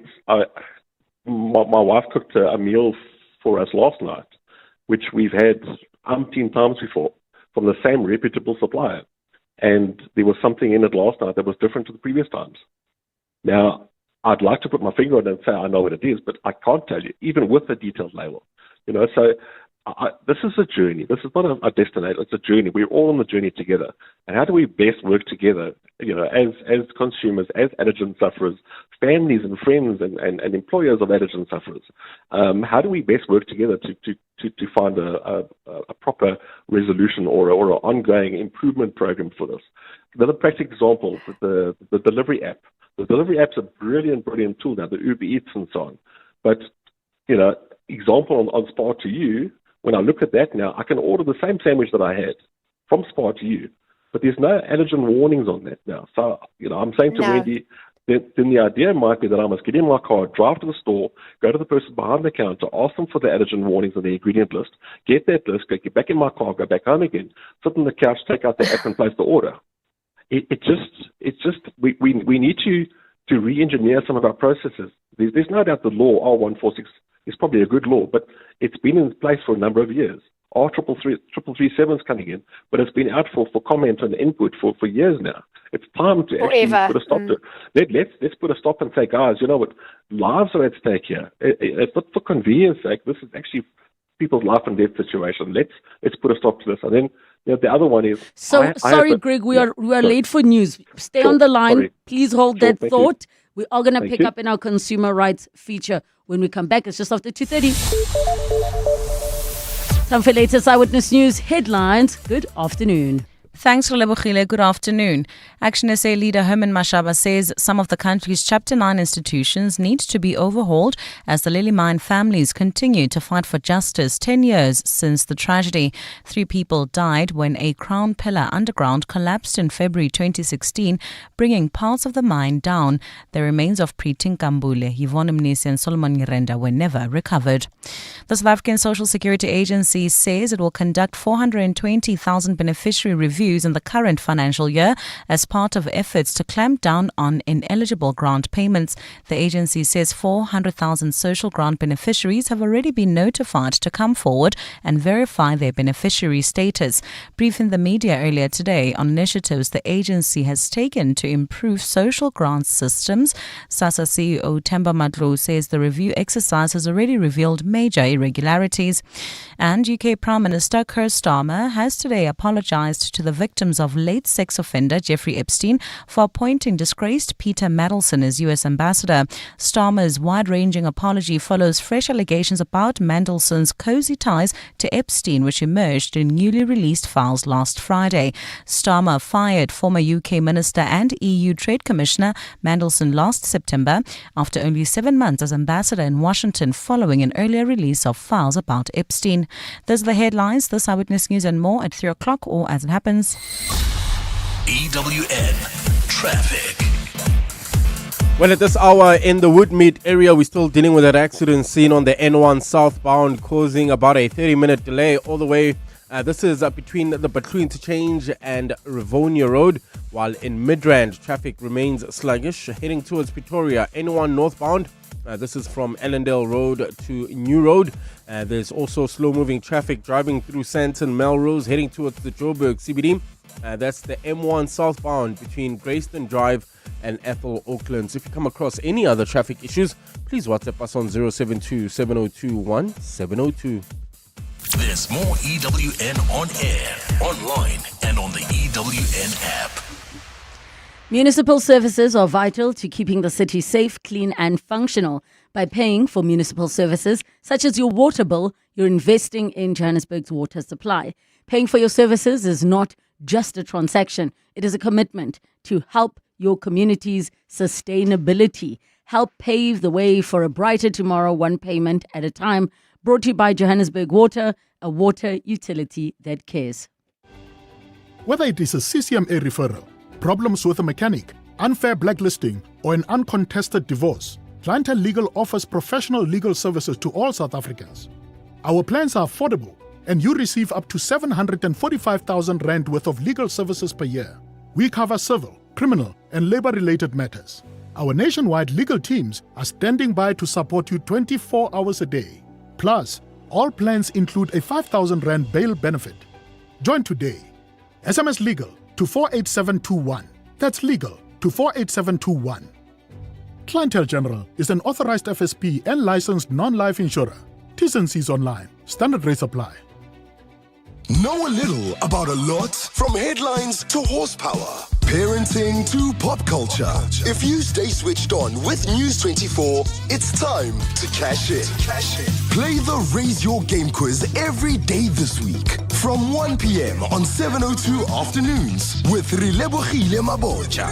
my wife cooked a meal for us last night, which we've had umpteen times before from the same reputable supplier. And there was something in it last night that was different to the previous times. Now, I'd like to put my finger on it and say I know what it is, but I can't tell you, even with the detailed label. So this is a journey. This is not a destination. It's a journey. We're all on the journey together. And how do we best work together, as consumers, as allergen sufferers, families and friends and employers of allergen sufferers? How do we best work together to find a proper resolution or an ongoing improvement program for this? Another practical example, the delivery app. The delivery app's a brilliant tool now, the Uber Eats and so on. But, example on Spar to You, when I look at that now, I can order the same sandwich that I had from Spar to You, but there's no allergen warnings on that now. So, I'm saying to Wendy, then the idea might be that I must get in my car, drive to the store, go to the person behind the counter, ask them for the allergen warnings on the ingredient list, get that list, get back in my car, go back home again, sit on the couch, take out the app and place the order. We need to re-engineer some of our processes. There's no doubt the law, R146, is probably a good law, but it's been in place for a number of years. R337 is coming in, but it's been out for comment and input for years now. It's time to actually put a stop to it. Let's put a stop and say, guys, you know what? Lives are at stake here. It's not for convenience sake. This is actually people's life and death situation. Let's put a stop to this. And then the other one is... Sorry, Greg, we are late for news. Stay on the line. Sorry. Please hold that thought. We are going to pick you. up in our consumer rights feature when we come back. It's just after 2:30. Time for latest Eyewitness News headlines. Good afternoon. Thanks, Relebogile. Good afternoon. Action SA leader Herman Mashaba says some of the country's Chapter 9 institutions need to be overhauled as the Lily Mine families continue to fight for justice 10 years since the tragedy. 3 people died when a crown pillar underground collapsed in February 2016, bringing parts of the mine down. The remains of Preeti Nkambule, Yvonne Mnisi and Solomon Nyirenda were never recovered. The South African Social Security Agency says it will conduct 420,000 beneficiary reviews in the current financial year as part of efforts to clamp down on ineligible grant payments. The agency says 400,000 social grant beneficiaries have already been notified to come forward and verify their beneficiary status. Briefing the media earlier today on initiatives the agency has taken to improve social grant systems, SASSA CEO Themba Matlu says the review exercise has already revealed major irregularities. And UK Prime Minister Keir Starmer has today apologised to the victims of late sex offender Jeffrey Epstein for appointing disgraced Peter Mandelson as US ambassador. Starmer's wide-ranging apology follows fresh allegations about Mandelson's cosy ties to Epstein, which emerged in newly released files last Friday. Starmer fired former UK Minister and EU Trade Commissioner Mandelson last September after only 7 months as ambassador in Washington following an earlier release of files about Epstein. Those are the headlines. This Eyewitness News and more at 3 o'clock or as it happens. EWN Traffic. Well, at this hour in the Woodmead area, we're still dealing with that accident seen on the N1 southbound, causing about a 30-minute delay all the way. This is between the Butlu interchange and Rivonia Road, while in Midrand, traffic remains sluggish. Heading towards Pretoria, N1 northbound. This is from Ellendale Road to New Road. There's also slow-moving traffic driving through Sandton Melrose, heading towards the Joburg CBD. That's the M1 southbound between Grayston Drive and Ethel Oaklands. If you come across any other traffic issues, please WhatsApp us on 072-702-1702. There's more EWN on air, online, and on the EWN app. Municipal services are vital to keeping the city safe, clean and functional. By paying for municipal services, such as your water bill, you're investing in Johannesburg's water supply. Paying for your services is not just a transaction. It is a commitment to help your community's sustainability. Help pave the way for a brighter tomorrow, one payment at a time. Brought to you by Johannesburg Water, a water utility that cares. Whether it is a CCMA referral, problems with a mechanic, unfair blacklisting, or an uncontested divorce, Clientele Legal offers professional legal services to all South Africans. Our plans are affordable, and you receive up to 745,000 Rand worth of legal services per year. We cover civil, criminal, and labor-related matters. Our nationwide legal teams are standing by to support you 24 hours a day. Plus, all plans include a 5,000 Rand bail benefit. Join today. SMS Legal to 48721. That's legal to 48721. Clientele General is an authorized FSP and licensed non-life insurer. T's and C's online. Standard rates apply. Know a little about a lot, from headlines to horsepower, parenting to pop culture. If you stay switched on with News 24, it's time to cash in. Play the Raise Your Game quiz every day this week from 1 p.m. on 702 afternoons with Relebogile Mabotja.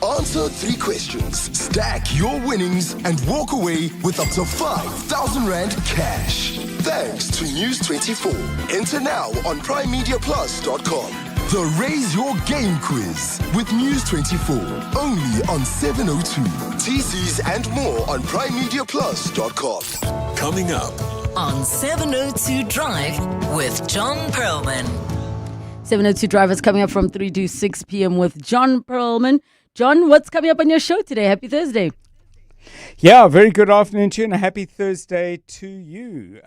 Answer 3 questions, stack your winnings, and walk away with up to 5,000 Rand cash. Thanks to News 24. Enter now on primemediaplus.com. The Raise Your Game quiz with News 24. Only on 702. TCs and more on primemediaplus.com. Coming up on 702 Drive with John Perlman. 702 Drive is coming up from 3 to 6 p.m. with John Perlman. John, what's coming up on your show today? Happy Thursday. Yeah, very good afternoon to you and a happy Thursday to you.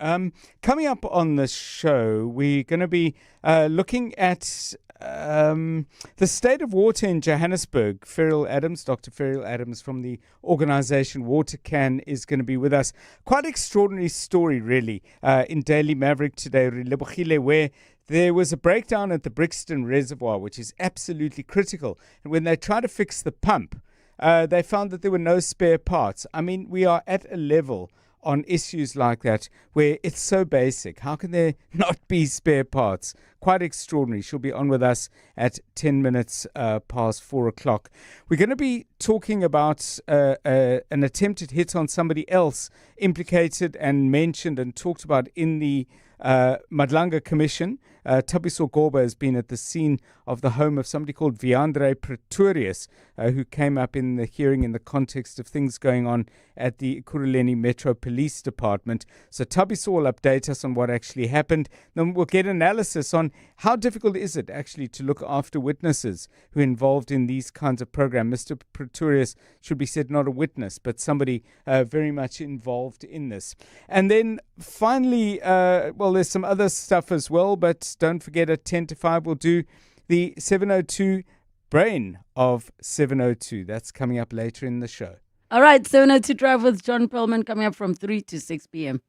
Coming up on the show, we're going to be looking at the state of water in Johannesburg. Dr. Ferrell Adams from the organization WaterCan is going to be with us. Quite extraordinary story, really, in Daily Maverick today, Relebogile, where there was a breakdown at the Brixton Reservoir, which is absolutely critical. And when they try to fix the pump, they found that there were no spare parts. I mean, we are at a level on issues like that where it's so basic. How can there not be spare parts? Quite extraordinary. She'll be on with us at 10 minutes past 4 o'clock. We're going to be talking about an attempted hit on somebody else implicated and mentioned and talked about in the Madlanga Commission. Thabiso Goba has been at the scene of the home of somebody called Viandre Pretorius, who came up in the hearing in the context of things going on at the Ekurhuleni Metro Police Department. So Thabiso will update us on what actually happened. Then we'll get analysis on how difficult is it actually to look after witnesses who are involved in these kinds of programs. Mr. Pretorius should be said not a witness, but somebody very much involved in this. And then finally, there's some other stuff as well, but don't forget at 10 to 5 we'll do the 702 Brain of 702. That's coming up later in the show. All right, 702 Drive with John Perlman coming up from 3 to 6 p.m.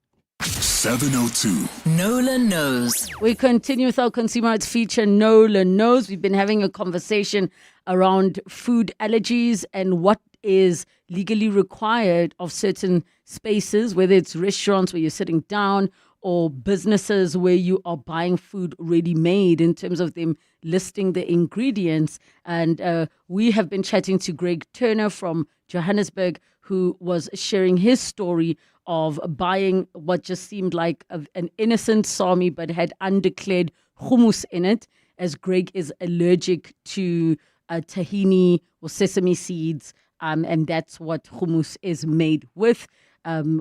702. Nola Knows. We continue with our consumer rights feature, Nola Knows. We've been having a conversation around food allergies and what is legally required of certain spaces, whether it's restaurants where you're sitting down or businesses where you are buying food ready-made in terms of them listing the ingredients. And we have been chatting to Greg Turner from Johannesburg, who was sharing his story of buying what just seemed like an innocent sami but had undeclared hummus in it, as Greg is allergic to tahini or sesame seeds, and that's what hummus is made with,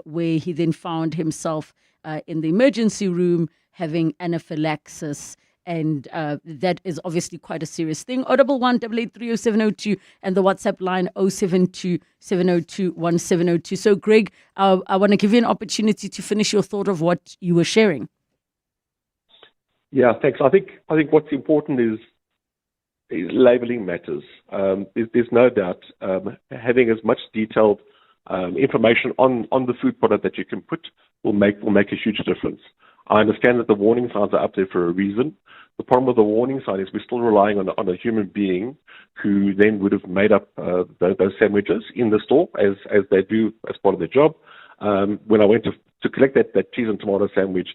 where he then found himself in the emergency room having anaphylaxis. And that is obviously quite a serious thing. 011-883-0702 and the WhatsApp line 072-702-1702. So, Greg, I want to give you an opportunity to finish your thought of what you were sharing. Yeah, thanks. I think what's important is labeling matters. There's no doubt having as much detailed information on the food product that you can put will make a huge difference. I understand that the warning signs are up there for a reason. The problem with the warning sign is we're still relying on a human being who then would have made up those sandwiches in the store as they do as part of their job. When I went to collect that cheese and tomato sandwich,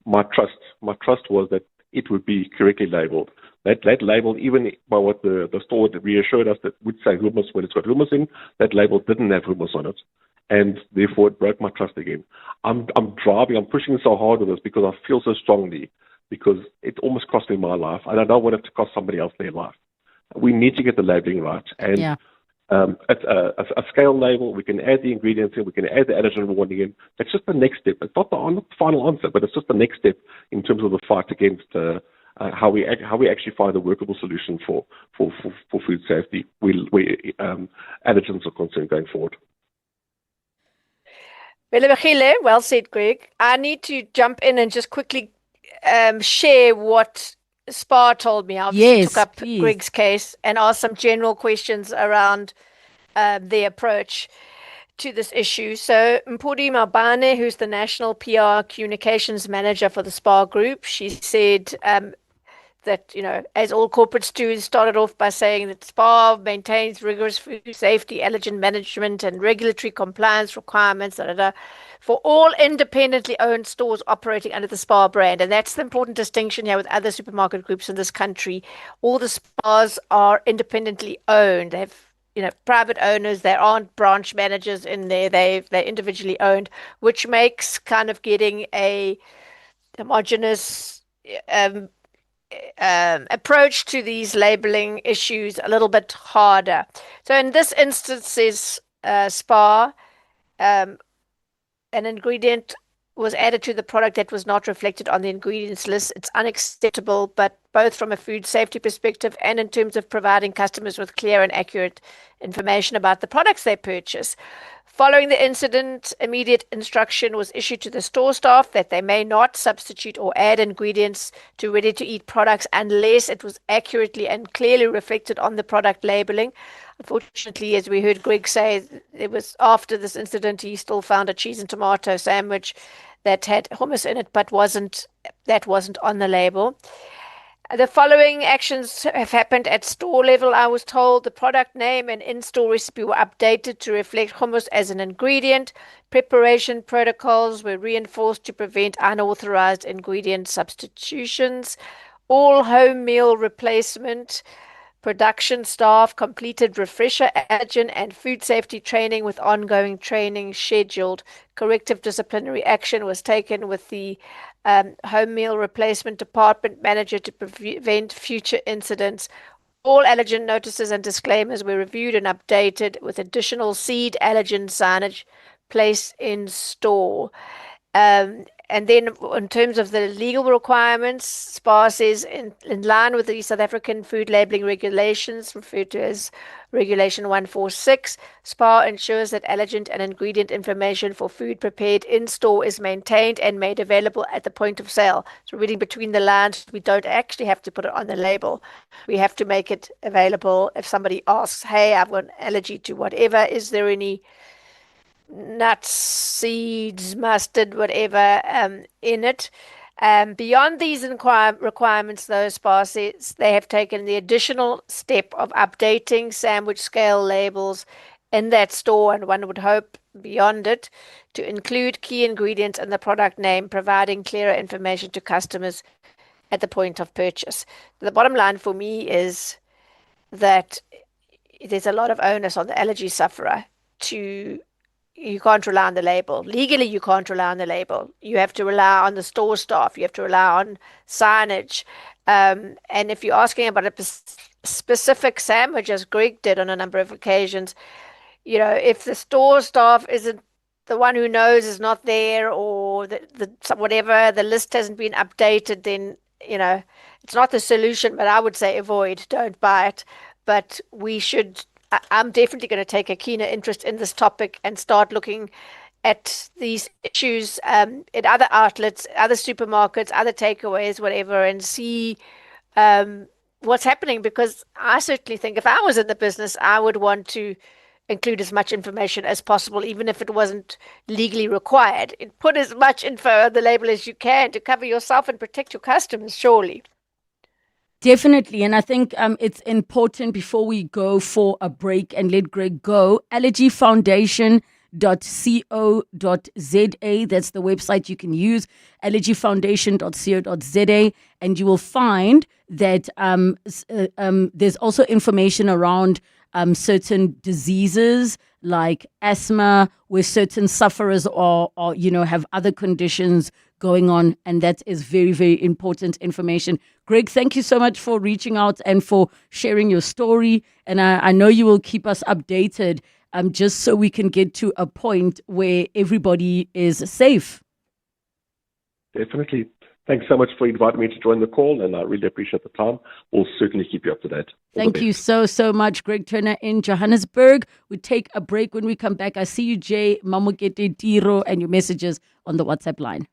my trust was that it would be correctly labeled. That label, even by what the store reassured us that would say hummus when it's got hummus in, that label didn't have hummus on it. And therefore it broke my trust again. I'm pushing so hard with this because I feel so strongly, because it almost cost me my life, and I don't want it to cost somebody else their life. We need to get the labeling right. And it's a scale label, we can add the ingredients in, we can add the allergen warning in. That's just the next step. It's not the final answer, but it's just the next step in terms of the fight against how we actually find a workable solution for food safety where allergens are concerned going forward. Relebogile, well said, Greg. I need to jump in and just quickly share what Spar told me. I took up Greg's case and asked some general questions around their approach. to this issue. So Mpudi Mabane, who's the National PR Communications Manager for the SPAR Group, she said that, as all corporates do, started off by saying that SPAR maintains rigorous food safety, allergen management, and regulatory compliance requirements for all independently owned stores operating under the SPAR brand. And that's the important distinction here with other supermarket groups in this country. All the SPARs are independently owned. They have private owners. There aren't branch managers in there. They're individually owned, which makes kind of getting a homogenous approach to these labeling issues a little bit harder. So in this instance, says SPAR, an ingredient was added to the product that was not reflected on the ingredients list. It's unacceptable, but both from a food safety perspective and in terms of providing customers with clear and accurate information about the products they purchase. Following the incident, immediate instruction was issued to the store staff that they may not substitute or add ingredients to ready-to-eat products unless it was accurately and clearly reflected on the product labeling. Unfortunately, as we heard Greg say, it was after this incident, he still found a cheese and tomato sandwich that had hummus in it, but that wasn't on the label. The following actions have happened at store level. I was told the product name and in-store recipe were updated to reflect hummus as an ingredient. Preparation protocols were reinforced to prevent unauthorized ingredient substitutions. All home meal replacement production staff completed refresher allergen and food safety training with ongoing training scheduled. Corrective disciplinary action was taken with the home meal replacement department manager to prevent future incidents. All allergen notices and disclaimers were reviewed and updated with additional seed allergen signage placed in store. And then in terms of the legal requirements, SPAR says in line with the South African food labelling regulations, referred to as Regulation 146, SPAR ensures that allergen and ingredient information for food prepared in store is maintained and made available at the point of sale. So reading between the lines, we don't actually have to put it on the label. We have to make it available if somebody asks, hey, I've got an allergy to whatever, is there any nuts, seeds, mustard, whatever in it. Beyond these requirements, though, SPAR says they have taken the additional step of updating sandwich scale labels in that store, and one would hope beyond it, to include key ingredients and the product name, providing clearer information to customers at the point of purchase. The bottom line for me is that there's a lot of onus on the allergy sufferer you can't rely on the label. Legally, you can't rely on the label. You have to rely on the store staff. You have to rely on signage. And if you're asking about a specific sandwich, as Greg did on a number of occasions, if the store staff isn't the one who knows is not there, or whatever, the list hasn't been updated, then, it's not the solution, but I would say avoid, don't buy it. But I'm definitely going to take a keener interest in this topic and start looking at these issues in other outlets, other supermarkets, other takeaways, whatever, and see what's happening. Because I certainly think if I was in the business, I would want to include as much information as possible, even if it wasn't legally required. Put as much info on the label as you can to cover yourself and protect your customers, surely. Definitely. And I think it's important, before we go for a break and let Greg go, allergyfoundation.co.za. That's the website you can use, allergyfoundation.co.za. And you will find that there's also information around certain diseases like asthma, where certain sufferers are have other conditions going on, and that is very, very important information. Greg, thank you so much for reaching out and for sharing your story, and I know you will keep us updated just so we can get to a point where everybody is safe. Definitely. Thanks so much for inviting me to join the call, and I really appreciate the time. We'll certainly keep you up to date. Thank you so much, Greg Turner in Johannesburg. We take a break. When we come back, I see you, Jay Mamokete Tiro, and your messages on the WhatsApp line.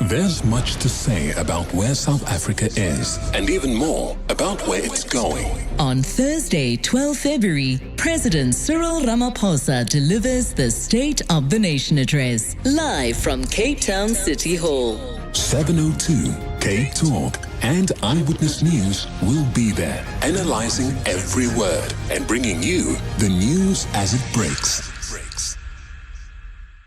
There's much to say about where South Africa is, and even more about where it's going. On Thursday, 12 February, President Cyril Ramaphosa delivers the State of the Nation address, live from Cape Town City Hall. 702 Cape Talk and Eyewitness News will be there, analyzing every word and bringing you the news as it breaks.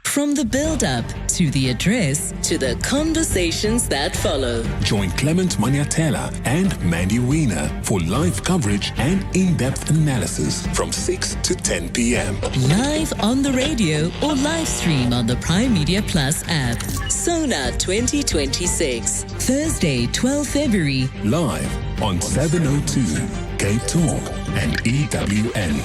From the build-up to the address to the conversations that follow. Join Clement Maniatela and Mandy Wiener for live coverage and in-depth analysis from 6 to 10 p.m. Live on the radio or live stream on the Prime Media Plus app. Sona 2026. Thursday, 12 February. Live on 702 Cape Talk and EWN.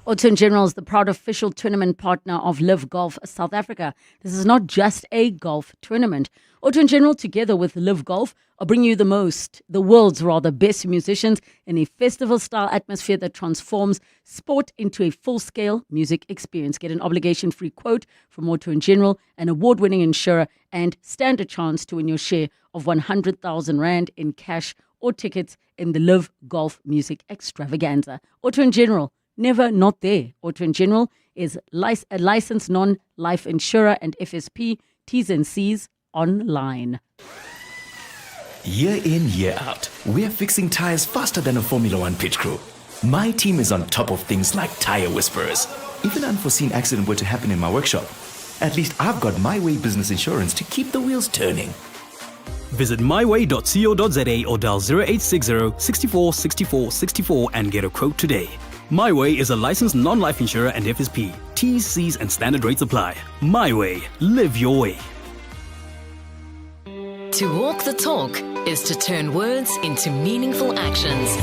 Autumn General is the proud official tournament partner of Live Golf South Africa. This is not just a golf tournament. Autumn General, together with Live Golf, are bringing you the world's best musicians in a festival-style atmosphere that transforms sport into a full-scale music experience. Get an obligation-free quote from Autumn General, an award-winning insurer, and stand a chance to win your share of 100,000 Rand in cash or tickets in the Live Golf Music Extravaganza. Autumn General, never not there. Auto & General is a licensed non-life insurer and FSP. T's and C's online. Year in, year out, we're fixing tires faster than a Formula One pit crew. My team is on top of things like tire whisperers. If an unforeseen accident were to happen in my workshop, at least I've got My Way business insurance to keep the wheels turning. Visit myway.co.za or dial 0860 64 64 64 and get a quote today. My Way is a licensed non-life insurer and FSP. T's, C's and standard rates apply. My Way. Live your way. To walk the talk is to turn words into meaningful actions.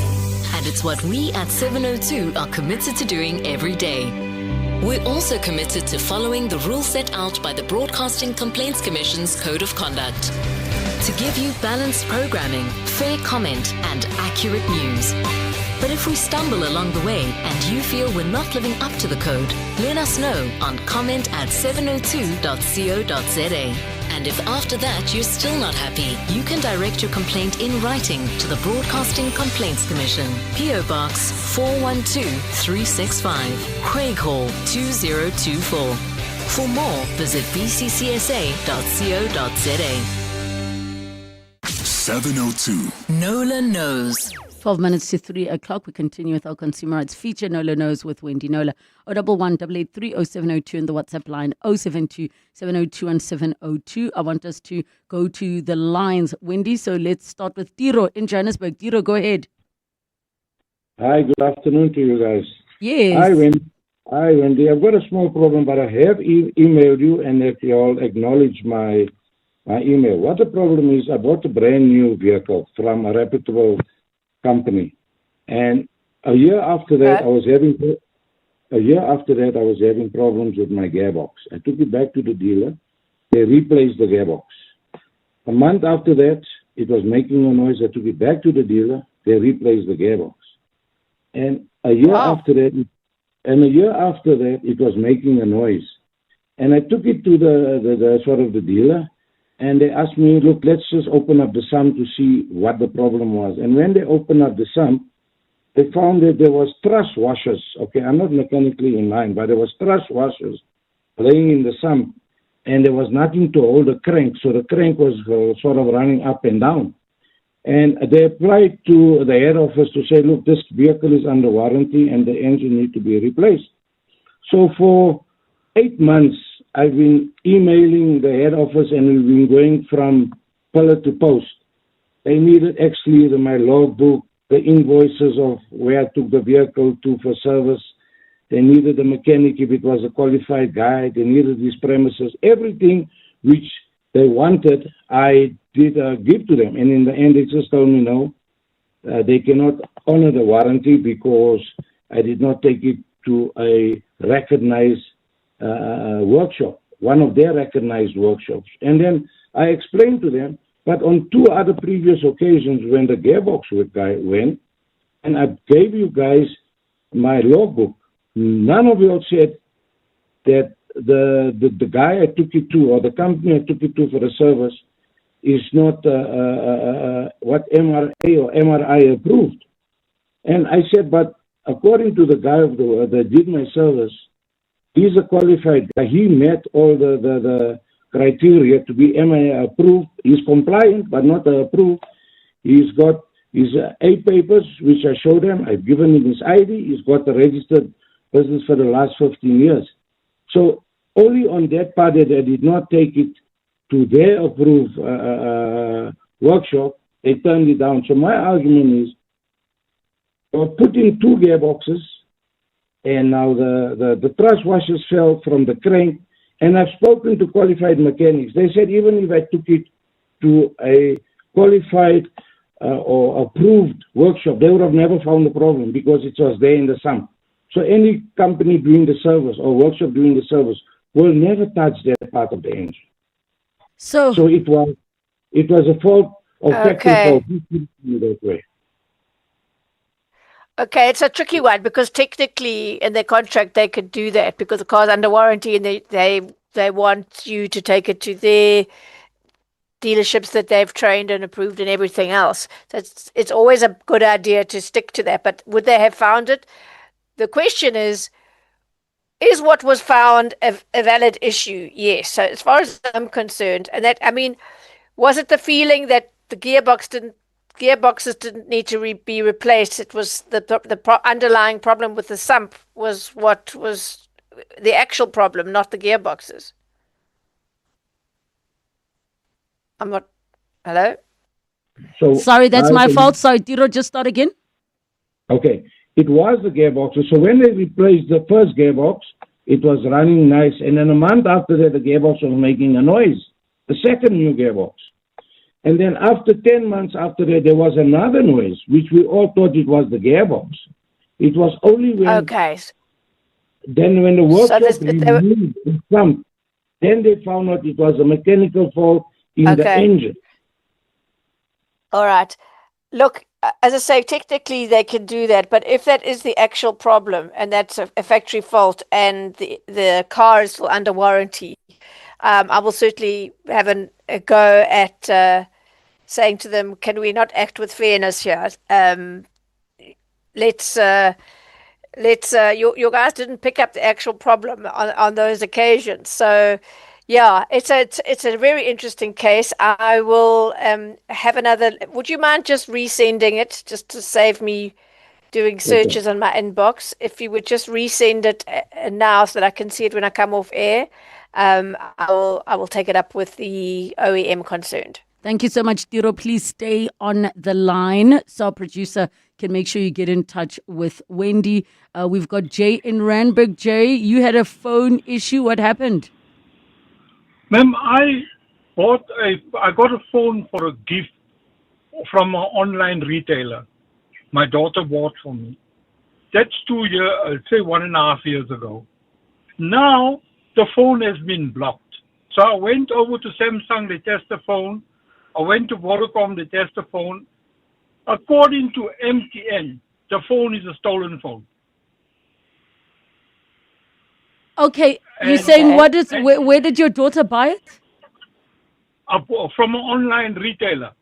And it's what we at 702 are committed to doing every day. We're also committed to following the rules set out by the Broadcasting Complaints Commission's Code of Conduct. To give you balanced programming, fair comment and accurate news. But if we stumble along the way and you feel we're not living up to the code, let us know on comment@702.co.za. And if after that you're still not happy, you can direct your complaint in writing to the Broadcasting Complaints Commission, PO Box 412365, Craig Hall 2024. For more, visit bccsa.co.za. 702. Nola Knows. 12 minutes to 3 o'clock. We continue with our consumer rights feature, Nola Knows with Wendy Nola. 011-883-0702 and the WhatsApp line 072-702-1702. I want us to go to the lines, Wendy. So let's start with Tiro in Johannesburg. Tiro, go ahead. Hi, good afternoon to you guys. Yes. Hi, Wendy. I've got a small problem, but I have emailed you, and if you all acknowledge my email. What the problem is, I bought a brand new vehicle from a reputable company, and a year after that, I was having problems with my gearbox. I took it back to the dealer. They replaced the gearbox. A month after that, it was making a noise. I took it back to the dealer. They replaced the gearbox. And a year after that, it was making a noise. And I took it to the dealer. And they asked me, look, let's just open up the sum to see what the problem was. And when they opened up the sum, they found that there was truss washers. Okay, I'm not mechanically in line, but there was truss washers laying in the sum. And there was nothing to hold the crank. So the crank was sort of running up and down. And they applied to the head office to say, look, this vehicle is under warranty and the engine needs to be replaced. So for 8 months, I've been emailing the head office and we've been going from pillar to post. They needed actually my logbook, the invoices of where I took the vehicle to for service. They needed the mechanic if it was a qualified guy. They needed these premises. Everything which they wanted, I did give to them. And in the end, they just told me no. They cannot honor the warranty because I did not take it to a recognized workshop, one of their recognized workshops. And then I explained to them, but on 2 other previous occasions when the gearbox guy went, and I gave you guys my logbook, none of you all said that the guy I took it to, or the company I took it to for the service, is not what MRA or MRI approved. And I said, but according to the guy that did my service, he's a qualified guy. He met all the criteria to be MRI approved. He's compliant, but not approved. He's got his A papers, which I showed him. I've given him his ID. He's got a registered business for the last 15 years. So only on that part that I did not take it to their approved workshop, they turned it down. So my argument is, put in 2 gearboxes, and now the truss washers fell from the crank, and I've spoken to qualified mechanics. They said even if I took it to a qualified or approved workshop, they would have never found the problem because it was there in the sump. So any company doing the service or workshop doing the service will never touch that part of the engine. So it was a fault or factory fault that way. Okay, it's a tricky one because technically in their contract they could do that because the car's under warranty and they want you to take it to their dealerships that they've trained and approved and everything else. So it's always a good idea to stick to that. But would they have found it? The question is what was found a valid issue? Yes. So as far as I'm concerned, and that, I mean, was it the feeling that the gearboxes didn't need to be replaced? It was the underlying problem with the sump was what was the actual problem, not the gearboxes. I'm not. Hello? So sorry, that's my fault. Sorry, Tiro, just start again. Okay. It was the gearboxes. So when they replaced the first gearbox, it was running nice. And then a month after that, the gearbox was making a noise. The second new gearbox. And then after 10 months after that, there was another noise, which we all thought it was the gearbox. It was only when... Then when the workshop removed the sump, then they found out it was a mechanical fault in the engine. All right. Look, as I say, technically they can do that, but if that is the actual problem and that's a factory fault and the car is still under warranty, I will certainly have a go at saying to them, can we not act with fairness here? Your guys didn't pick up the actual problem on those occasions. So, yeah, it's a very interesting case. I will have another. Would you mind just resending it just to save me doing searches on my inbox? If you would just resend it now so that I can see it when I come off air, I will take it up with the OEM concerned. Thank you so much, Tiro. Please stay on the line so our producer can make sure you get in touch with Wendy. We've got Jay in Randburg. Jay, you had a phone issue. What happened? Ma'am, I got a phone for a gift from an online retailer. My daughter bought for me. That's 1.5 years ago. Now the phone has been blocked. So I went over to Samsung, they test the phone. I went to Vodacom, they test the phone. According to MTN, the phone is a stolen phone. Okay, you're saying where did your daughter buy it? From an online retailer.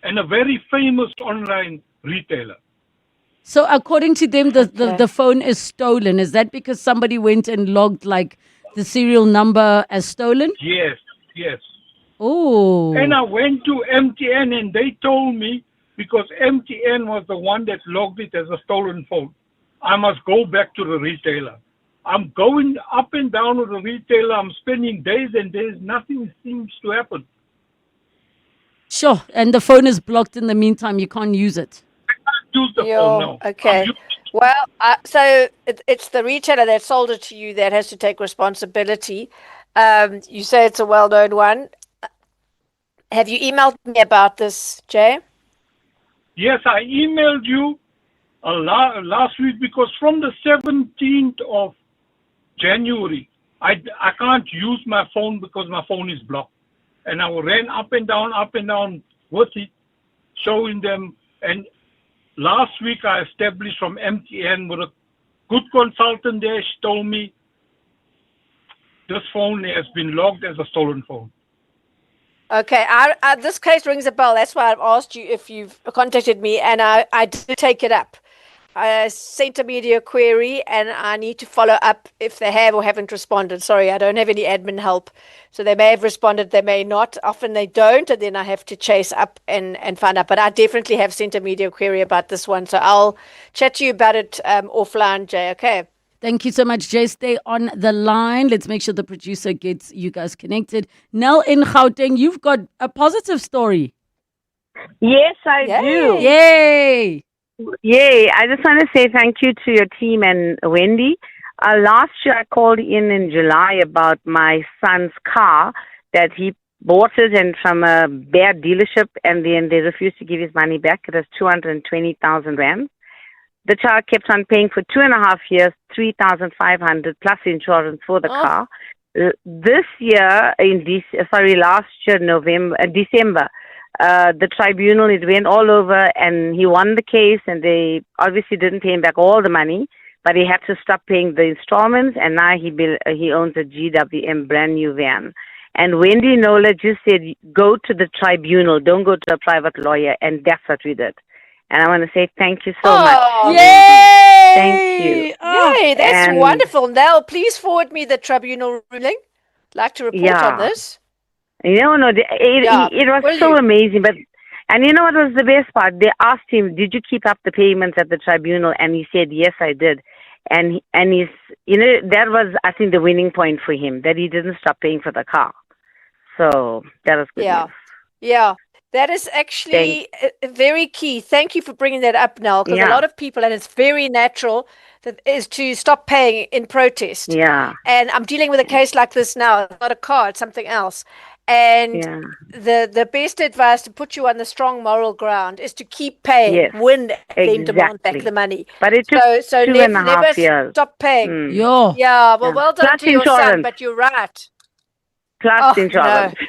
And a very famous online retailer. So according to them, the phone is stolen. Is that because somebody went and logged like the serial number as stolen? Yes. Oh. And I went to MTN and they told me, because MTN was the one that logged it as a stolen phone, I must go back to the retailer. I'm going up and down with the retailer. I'm spending days and days. Nothing seems to happen. Sure. And the phone is blocked in the meantime. You can't use it. I can't use the phone now. Okay. Well, so it's the retailer that sold it to you that has to take responsibility. You say it's a well-known one. Have you emailed me about this, Jay? Yes, I emailed you last week because from the 17th of January, I can't use my phone because my phone is blocked. And I ran up and down with it, showing them. And last week I established from MTN with a good consultant there. She told me this phone has been logged as a stolen phone. Okay, this case rings a bell. That's why I've asked you if you've contacted me, and I did take it up. I sent a media query, and I need to follow up if they have or haven't responded. Sorry, I don't have any admin help. So they may have responded, they may not. Often they don't, and then I have to chase up and find out. But I definitely have sent a media query about this one. So I'll chat to you about it offline, Jay, okay? Thank you so much, Jay. Stay on the line. Let's make sure the producer gets you guys connected. Nell in Gauteng, you've got a positive story. Yes, I do. Yay! Yay. I just want to say thank you to your team and Wendy. Last year I called in July about my son's car that he bought it and from a bad dealership, and then they refused to give his money back. It was 220,000 rand. The child kept on paying for 2.5 years, 3,500 plus insurance for the car. This year, last year, December, the tribunal, it went all over and he won the case, and they obviously didn't pay him back all the money, but he had to stop paying the installments, and now he owns a GWM brand new van. And Wendy Nola just said, go to the tribunal, don't go to a private lawyer, and that's what we did. And I want to say thank you so much. Yay! Thank you. Yay, that's wonderful. Now, please forward me the tribunal ruling. I'd like to report on this. It was so amazing. And you know what was the best part? They asked him, did you keep up the payments at the tribunal? And he said, yes, I did. And he's, that was, I think, the winning point for him, that he didn't stop paying for the car. So that was good news. Yeah. That is actually very key. Thank you for bringing that up, Nell, because a lot of people, and it's very natural, that is to stop paying in protest. Yeah. And I'm dealing with a case like this now. It's not a car, it's something else. And the best advice to put you on the strong moral ground is to keep paying, win, then demand back the money. But it took so 2.5 years. Stop paying. Yeah, well done to your son, but you're right. Plus insurance. No.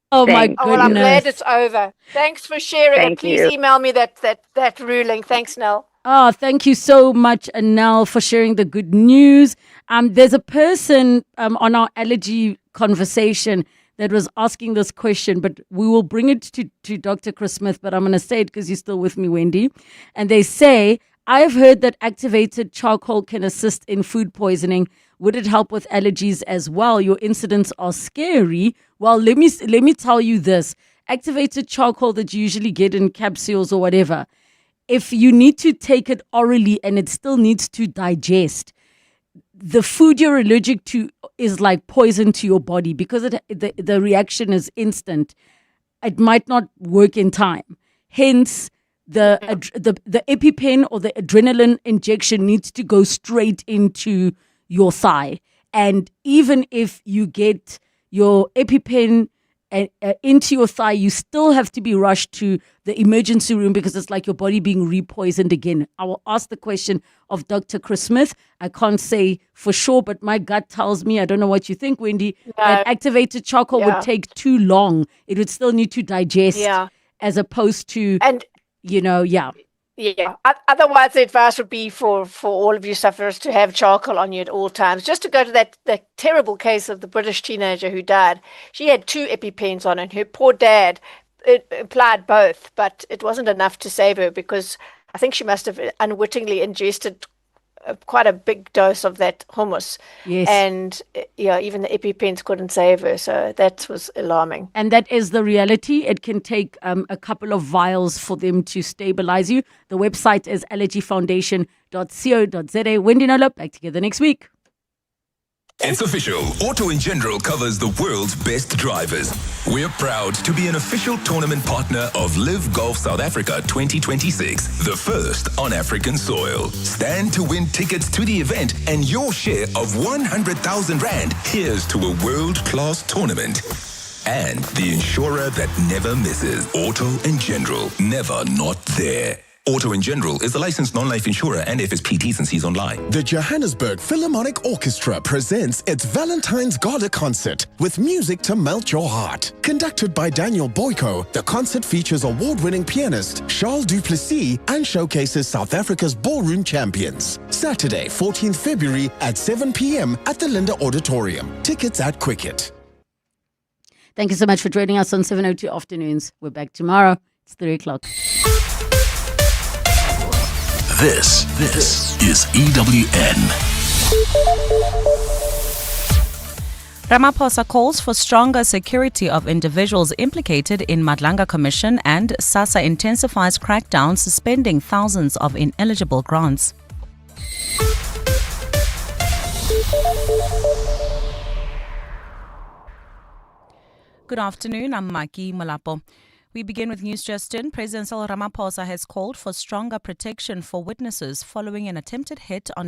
Oh my goodness. Well, I'm glad it's over. Thanks for sharing. Thank and please you. email me that ruling. Thanks, Nell. Oh, thank you so much, Nell, for sharing the good news. There's a person on our allergy conversation that was asking this question, but we will bring it to Dr. Chris Smith, but I'm going to say it because you're still with me, Wendy. And they say, I've heard that activated charcoal can assist in food poisoning. Would it help with allergies as well? Your incidents are scary. Well, let me tell you this. Activated charcoal that you usually get in capsules or whatever, if you need to take it orally and it still needs to digest, the food you're allergic to is like poison to your body because the reaction is instant. It might not work in time. Hence, the EpiPen or the adrenaline injection needs to go straight into your thigh. And even if you get your EpiPen into your thigh, you still have to be rushed to the emergency room because it's like your body being repoisoned again. I will ask the question of Dr. Chris Smith. I can't say for sure, but my gut tells me, I don't know what you think, Wendy, that activated charcoal would take too long. It would still need to digest as opposed to, Yeah. Otherwise, the advice would be for all of you sufferers to have charcoal on you at all times. Just to go to that terrible case of the British teenager who died. She had 2 EpiPens on, and her poor dad applied both, but it wasn't enough to save her because I think she must have unwittingly ingested quite a big dose of that hummus. Yes. And even the EpiPens couldn't save her. So that was alarming. And that is the reality. It can take a couple of vials for them to stabilize you. The website is allergyfoundation.co.za. Wendy Nola, back together next week. It's official. Auto in General covers the world's best drivers. We're proud to be an official tournament partner of Live Golf South Africa 2026, the first on African soil. Stand to win tickets to the event and your share of 100,000 Rand. Here's to a world-class tournament. And the insurer that never misses. Auto in General, never not there. Auto in General is a licensed non-life insurer and FSP T's and C's online. The Johannesburg Philharmonic Orchestra presents its Valentine's Gala concert with music to melt your heart. Conducted by Daniel Boyko, the concert features award-winning pianist Charles Duplessis and showcases South Africa's ballroom champions. Saturday, 14th February at 7 p.m. at the Linda Auditorium. Tickets at Quicket. Thank you so much for joining us on 702 Afternoons. We're back tomorrow. It's 3 o'clock. This is EWN. Ramaphosa calls for stronger security of individuals implicated in Madlanga Commission, and SASSA intensifies crackdown, suspending thousands of ineligible grants. Good afternoon, I'm Maki Malapo. We begin with News Just In. President Cyril Ramaphosa has called for stronger protection for witnesses following an attempted hit on